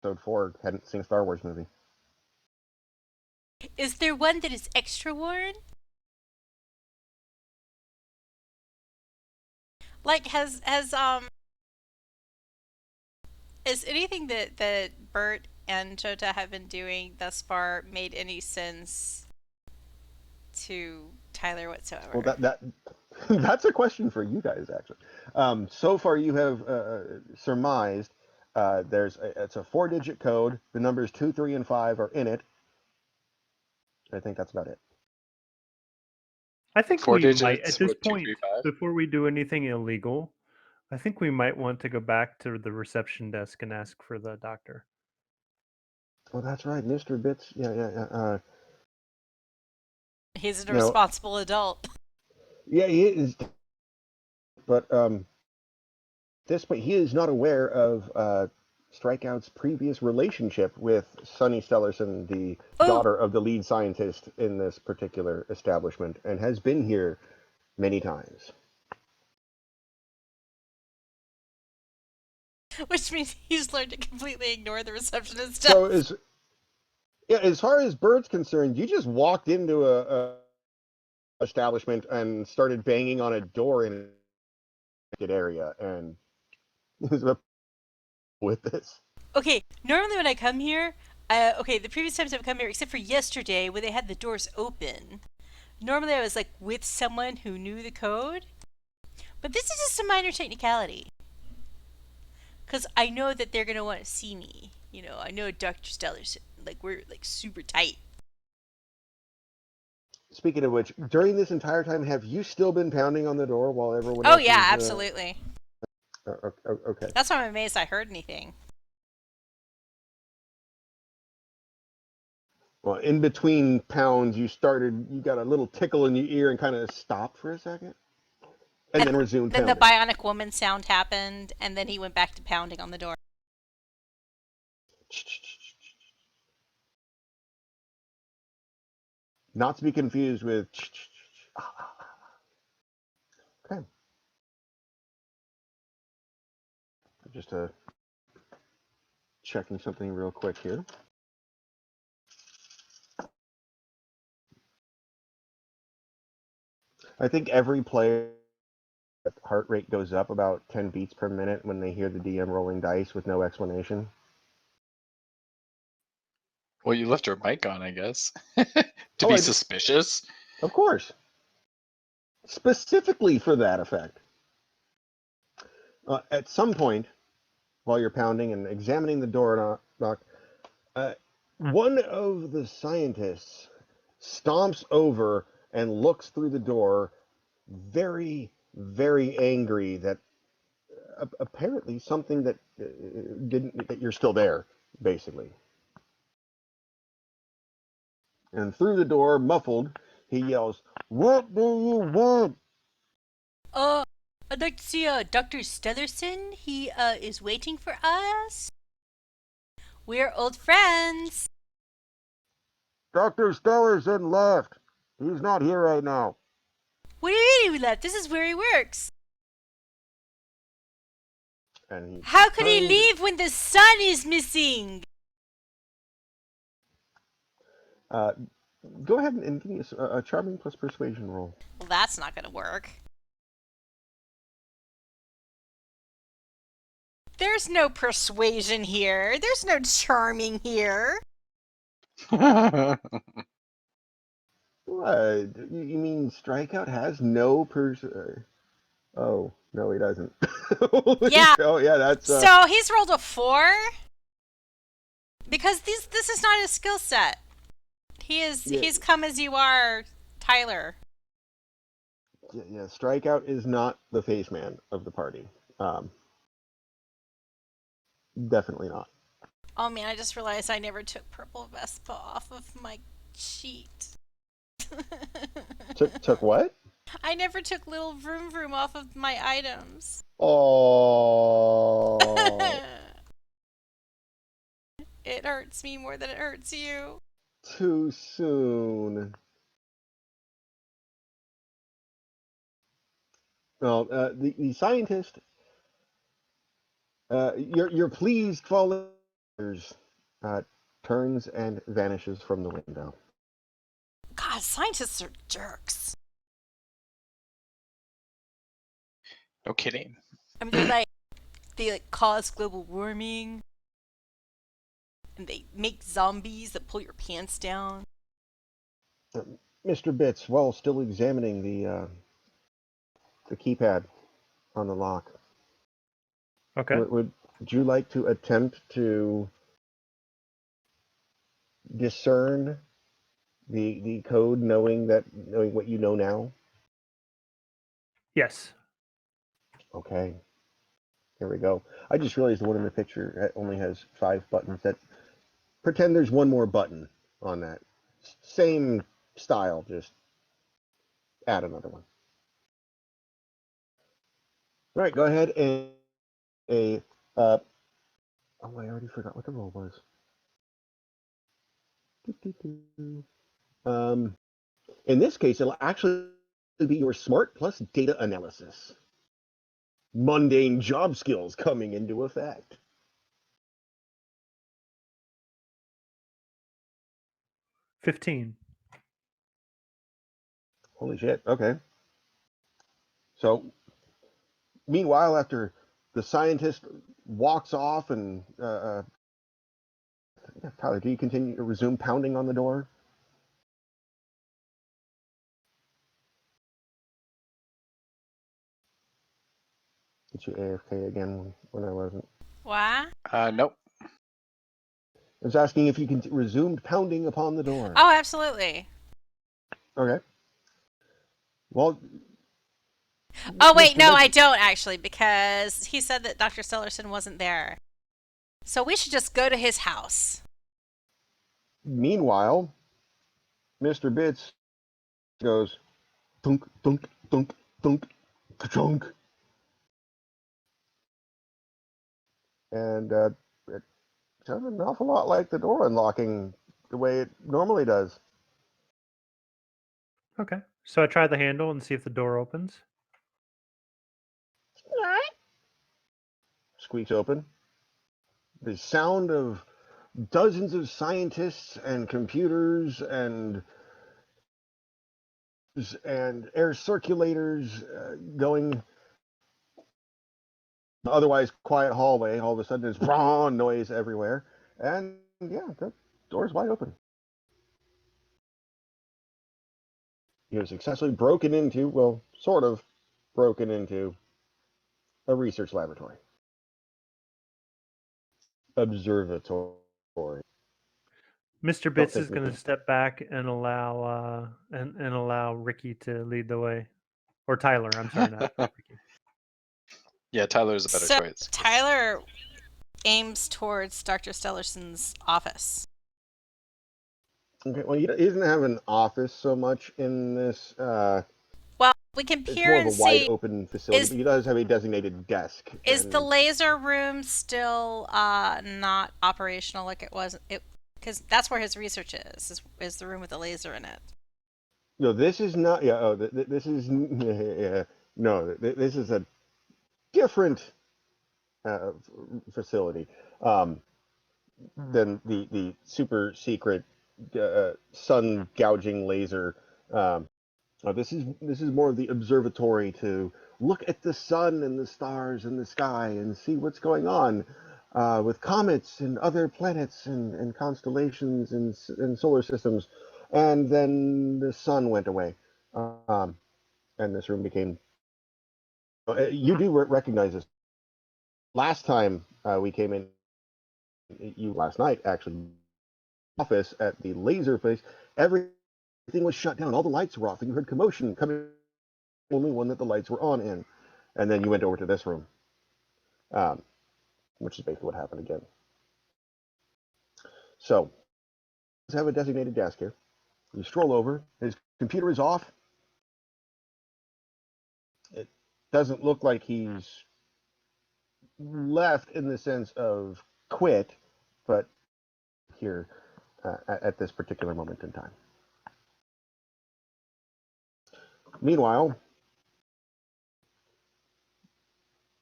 episode 4 hadn't seen a Star Wars movie. Is there one that is extra worn? Like is anything that Bert and Jota have been doing thus far made any sense to Tyler whatsoever? Well, that that's a question for you guys actually. So far, you have surmised it's a 4-digit code. The numbers 2, 3, and 5 are in it. I think that's about it. I think 4 we might, digits. at this What, 2, point, 3, 5? before we do anything illegal, I think we might want to go back to the reception desk and ask for the doctor. Oh, that's right, Mr. Bits. Yeah. He's a No. responsible adult. Yeah, he is. But this point, he is not aware of Strikeout's previous relationship with Sunny Stellarson, the daughter of the lead scientist in this particular establishment, and has been here many times. Which means he's learned to completely ignore the receptionist. So as far as Bird's concerned, you just walked into a establishment and started banging on a door in a area, and with this. Okay, normally when I come here, the previous times I've come here, except for yesterday when they had the doors open, normally I was like with someone who knew the code. But this is just a minor technicality. Because I know that they're going to want to see me. You know, I know Dr. Stellarson. Like, we're like super tight. Speaking of which, during this entire time, have you still been pounding on the door while everyone Oh, else yeah, is, absolutely. Okay. That's why I'm amazed I heard anything. Well, in between pounds, you got a little tickle in your ear and kind of stopped for a second, and then resumed Then pounding. the bionic woman sound happened, and then he went back to pounding on the door. Not to be confused with. Okay. Just checking something real quick here. I think every player heart rate goes up about 10 beats per minute when they hear the DM rolling dice with no explanation. Well, you left your mic on, I guess. To be suspicious? Of course. Specifically for that effect. At some point, while you're pounding and examining the door knock, one of the scientists stomps over and looks through the door, very, very angry that apparently something that that you're still there, basically. And through the door, muffled, he yells, "What do you want?" I'd like to see Dr. Stellarson. He is waiting for us. We're old friends. Dr. Stellarson left. He's not here right now. What do you mean he left? This is where he works. And he How could he turned- leave when the sun is missing? Go ahead and give me a charming plus persuasion roll. Well, that's not going to work. There's no persuasion here. There's no charming here. What? You mean Strikeout has no Oh, no, he doesn't. Yeah. Oh, yeah, that's... So he's rolled a 4? Because this is not his skill set. He's come as you are, Tyler. Yeah, Strikeout is not the face man of the party. Definitely not. Oh man, I just realized I never took Purple Vespa off of my sheet. Took what? I never took Little Vroom Vroom off of my items. Oh. It hurts me more than it hurts you. Too soon. Well, the scientist, your pleased followers, turns and vanishes from the window. God, scientists are jerks. No kidding. I mean, they cause global warming, and they make zombies that pull your pants down. Mr. Bits, while still examining the keypad on the lock, Okay. would you like to attempt to discern the code, knowing what you know now? Yes. Okay. Here we go. I just realized the one in the picture only has 5 buttons. Pretend there's one more button on that. Same style, just add another one. All right, go ahead and oh, I already forgot what the roll was. In this case, it'll actually be your smart plus data analysis. Mundane job skills coming into effect. 15. Holy shit. Okay. So, meanwhile, after the scientist walks off and Tyler, do you continue to resume pounding on the door? Get you AFK again when I wasn't. What? Nope. I was asking if you can resume pounding upon the door. Oh, absolutely. Okay. Well. Oh, wait, Mr. no, Bits- I don't actually, because he said that Dr. Stellarson wasn't there. So we should just go to his house. Meanwhile, Mr. Bits goes thunk, thunk, thunk, thunk, ka-chunk. And it sounded an awful lot like the door unlocking the way it normally does. Okay. So I try the handle and see if the door opens. Squeaks open. The sound of dozens of scientists and computers and air circulators going otherwise quiet hallway. All of a sudden, there's brawn noise everywhere, and yeah, the door's wide open. You're successfully broken into, well, sort of broken into, a research laboratory, observatory. Mr. Bits is think we going to can. step back and allow allow Ricky to lead the way, or Tyler. I'm sorry, not Ricky. Yeah, Tyler's a better So choice. Tyler aims towards Dr. Stellarson's office. Okay, well, he doesn't have an office so much in this. We can It's peer more of a and wide see. open facility, Is but he does have a designated desk. is the And laser room still not operational like it was? It because that's where his research is the room with the laser in it. no, this is not. Yeah, oh, this is yeah, no. This is a different uh, facility than the super secret sun gouging laser. Um, this is more of the observatory to look at the sun and the stars and the sky and see what's going on with comets and other planets and constellations and solar systems. And then the sun went away, um, and this room became. You do recognize this. Last time we came in, you last night actually, office at the laser place, everything was shut down. All the lights were off, and you heard commotion coming. Only one that the lights were on in, and then you went over to this room, um, which is basically what happened again. So, let's have a designated desk here. You stroll over. His computer is off. It doesn't look like he's left in the sense of quit, but here at this particular moment in time. Meanwhile,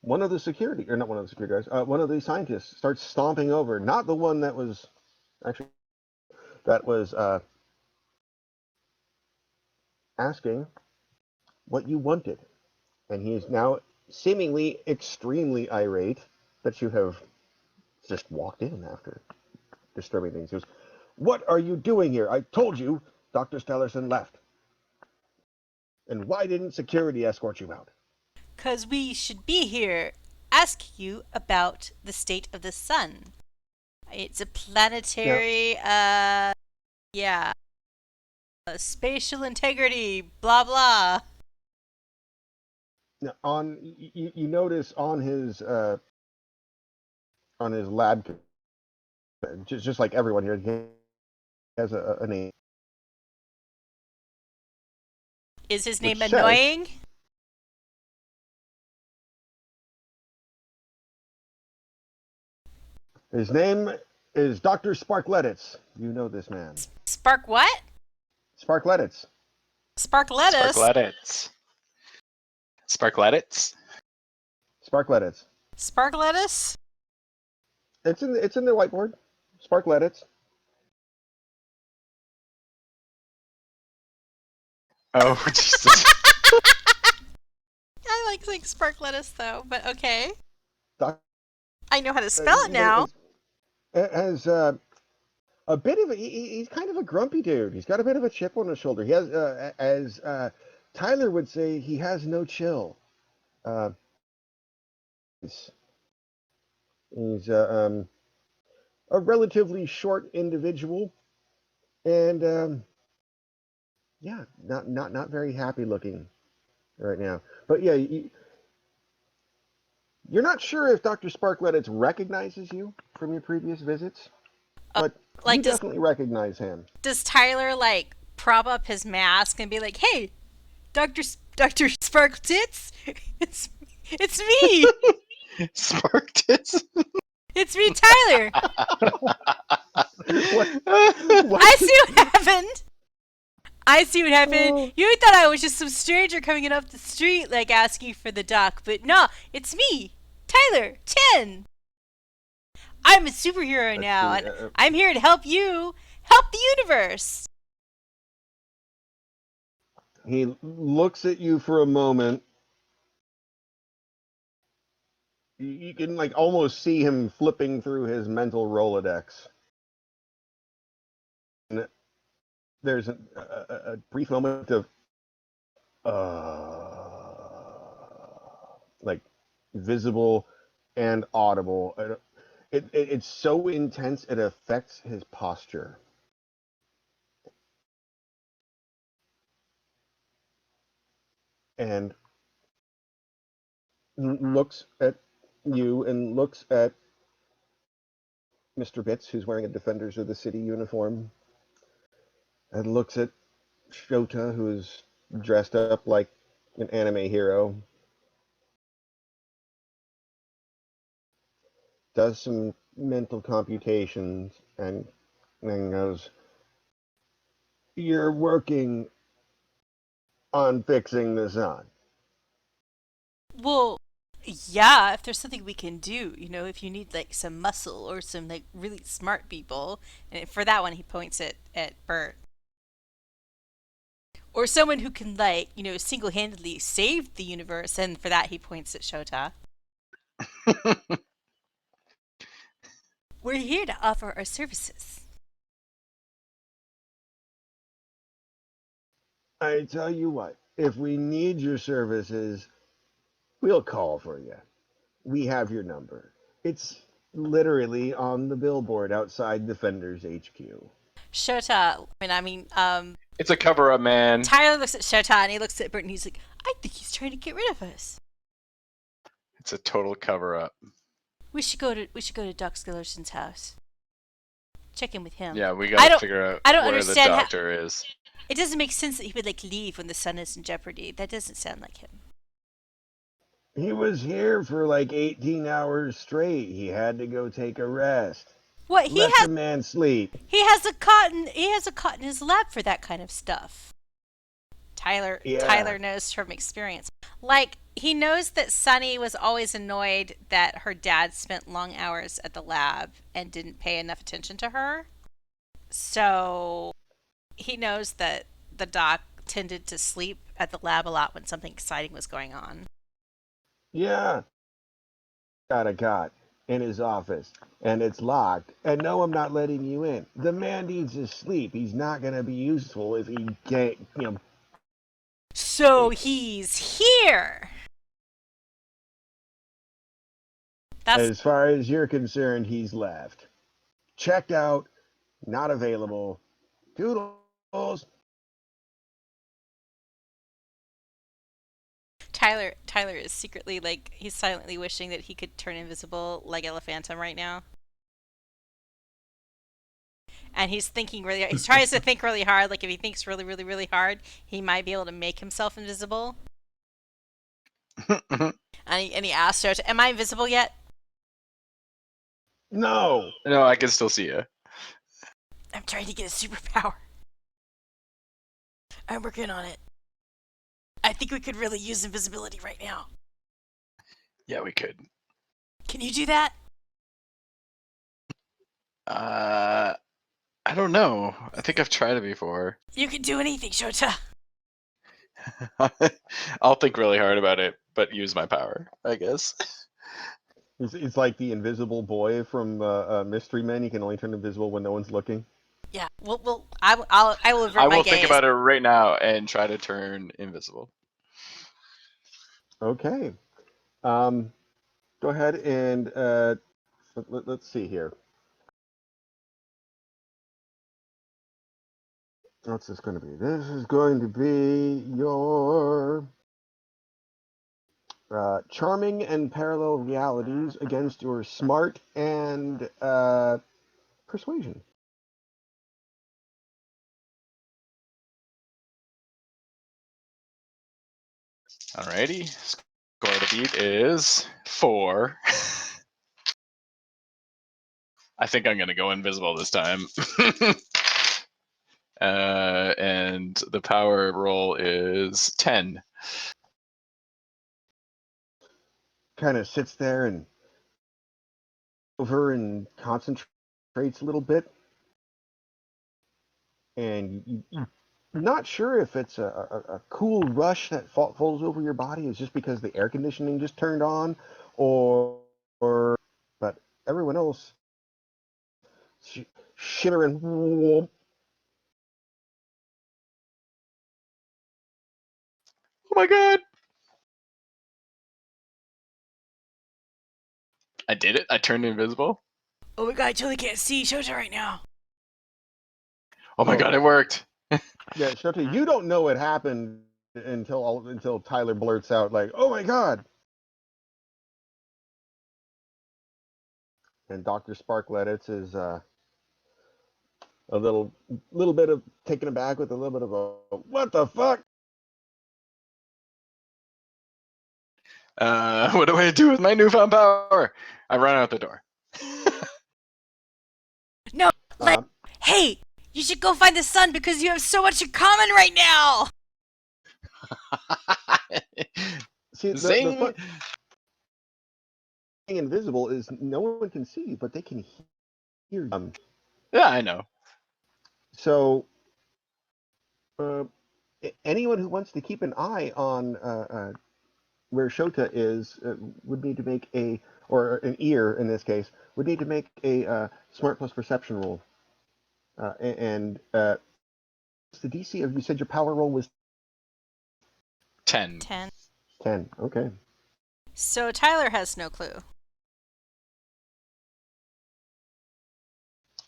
one of the security, or not one of the security guys, one of the scientists starts stomping over, not the one that was actually, that was asking what you wanted. And he is now seemingly extremely irate that you have just walked in after disturbing things. He goes, "What are you doing here? I told you Dr. Stellarson left. And why didn't security escort you out?" Because we should be here ask you about the state of the sun. It's a Now, planetary, yeah, spatial integrity, blah blah. now you notice on his lab, just like everyone here, he has a name Is his name which says annoying? his name is Dr. Sparkletitz. You know this man. Spark what? Sparkletitz. Spark lettuce? Sparkletits. Sparkletits. Sparkletitz. Spark lettuce? It's in the whiteboard. Sparkletitz. Oh Jesus. I like saying spark lettuce though, but okay. Doc, I know how to spell it now. has a bit of he's kind of a grumpy dude. He's got a bit of a chip on his shoulder. He has, as Tyler would say, he has no chill. Uh, he's a relatively short individual, and yeah, not very happy looking right now. But yeah, you're not sure if Dr. Sparkletitz recognizes you from your previous visits, Uh, but you like definitely recognize him. does Tyler like prop up his mask and be like, "Hey, Doctor Spark Tits, it's it's me, Sparktits. it's me, Tyler. What? I see what happened. I see what happened. Oh. You thought I was just some stranger coming in off the street, like asking for the doc, but no, it's me, Tyler 10. I'm a superhero Let's now, see, and I'm here to help you help the universe." He looks at you for a moment. You can like almost see him flipping through his mental Rolodex. And there's a brief moment of like visible and audible. It's so intense it affects his posture. And looks at you and looks at Mr. Bitts, who's wearing a Defenders of the City uniform, and looks at Shota, who is dressed up like an anime hero, does some mental computations, and then goes, "You're working on fixing the sun." Well, yeah, if there's something we can do, if you need like some muscle or some like really smart people, and for that one he points at Bert. Or someone who can like, single-handedly save the universe, and for that he points at Shota. We're here to offer our services. I tell you what, if we need your services, we'll call for you. We have your number. It's literally on the billboard outside Defenders HQ. Shota, It's a cover up, man. Tyler looks at Shota and he looks at Bert and he's like, I think he's trying to get rid of us. It's a total cover up. We should go to Doc Skillerson's house. Check in with him. Yeah, we I gotta don't- figure out I don't where the understand how- doctor is. It doesn't make sense that he would like leave when the sun is in jeopardy. That doesn't sound like him. He was here for like 18 hours straight. He had to go take a rest. What Let the man sleep. He has a cot in his lab for that kind of stuff. Tyler knows from experience. Like, he knows that Sunny was always annoyed that her dad spent long hours at the lab and didn't pay enough attention to her. So he knows that the doc tended to sleep at the lab a lot when something exciting was going on. Yeah. Got a cot in his office, and it's locked, and no, I'm not letting you in. The man needs to sleep. He's not going to be useful if he can't, So he's here. As far as you're concerned, he's left. Checked out, not available. Toodles. Tyler is secretly like, he's silently wishing that he could turn invisible like Elephantum right now. And he's tries to think really hard, like if he thinks really, really, really hard, he might be able to make himself invisible. and he asks her, am I invisible yet? No. No, I can still see you. I'm trying to get a superpower. I'm working on it. I think we could really use invisibility right now. Yeah, we could. Can you do that? I don't know. I think I've tried it before. You can do anything, Shota. I'll think really hard about it, but use my power, I guess. It's like the invisible boy from Mystery Men. He can only turn invisible when no one's looking. Yeah. Well, I will avert I my will gaze. think about it right now and try to turn invisible. Okay. Go ahead and let's see here. What's this going to be? This is going to be your charming and parallel realities against your smart and persuasion. Alrighty. Score to beat is 4. I think I'm gonna go invisible this time. And the power roll is 10. Kind of sits there and over and concentrates a little bit, and you're not sure if it's a cool rush that falls over your body is just because the air conditioning just turned on, or but everyone else shimmering. Oh my god! I did it. I turned invisible. Oh my god, I totally can't see Shota right now. Oh my god, it worked. Yeah, Shota, you don't know what happened until Tyler blurts out like, "Oh my god!" And Dr. Sparkletts is a little bit of taken aback with a little bit of a "What the fuck?" What do I do with my newfound power? I run out the door. No, Uh, hey, you should go find the sun because you have so much in common right now. see, the Zing! fun thing invisible is no one can see you, but they can hear you. Yeah, I know. So, anyone who wants to keep an eye on where Shota is would need to make or an ear in this case, would need to make a smart plus perception roll. And the DC of, you said your power roll was 10. 10. 10. Okay. So Tyler has no clue.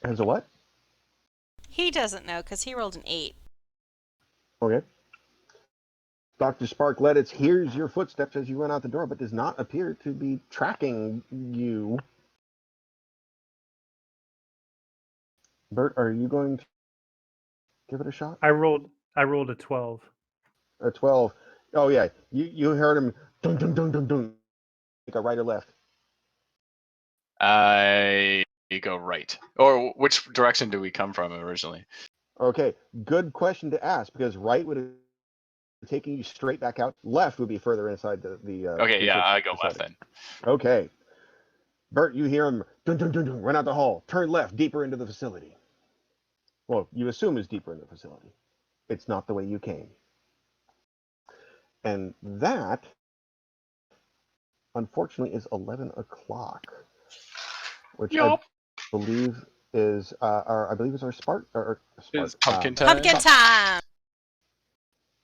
As a what? He doesn't know because he rolled an 8. Okay. Dr. Sparklettis hears your footsteps as you run out the door, but does not appear to be tracking you. Bert, are you going to give it a shot? I rolled a 12. A 12. Oh, yeah. You heard him dun dun dun dun dun. Like a right or left? I go right. Or which direction do we come from originally? Okay. Good question to ask because right would have taken you straight back out. Left would be further inside the Okay, yeah, research I go left facility. then. Okay. Bert, you hear him dun dun dun dun, run out the hall, turn left, deeper into the facility. Well, you assume is deeper in the facility. It's not the way you came. And that, unfortunately, is 11 o'clock, which I believe is our Spark. It's pumpkin time. Pumpkin time.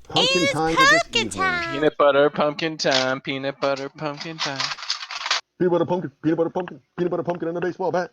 Pumpkin It's time pumpkin this evening. time. Peanut butter pumpkin time. Peanut butter pumpkin time. Peanut butter pumpkin, peanut butter pumpkin, peanut butter pumpkin, and a baseball bat.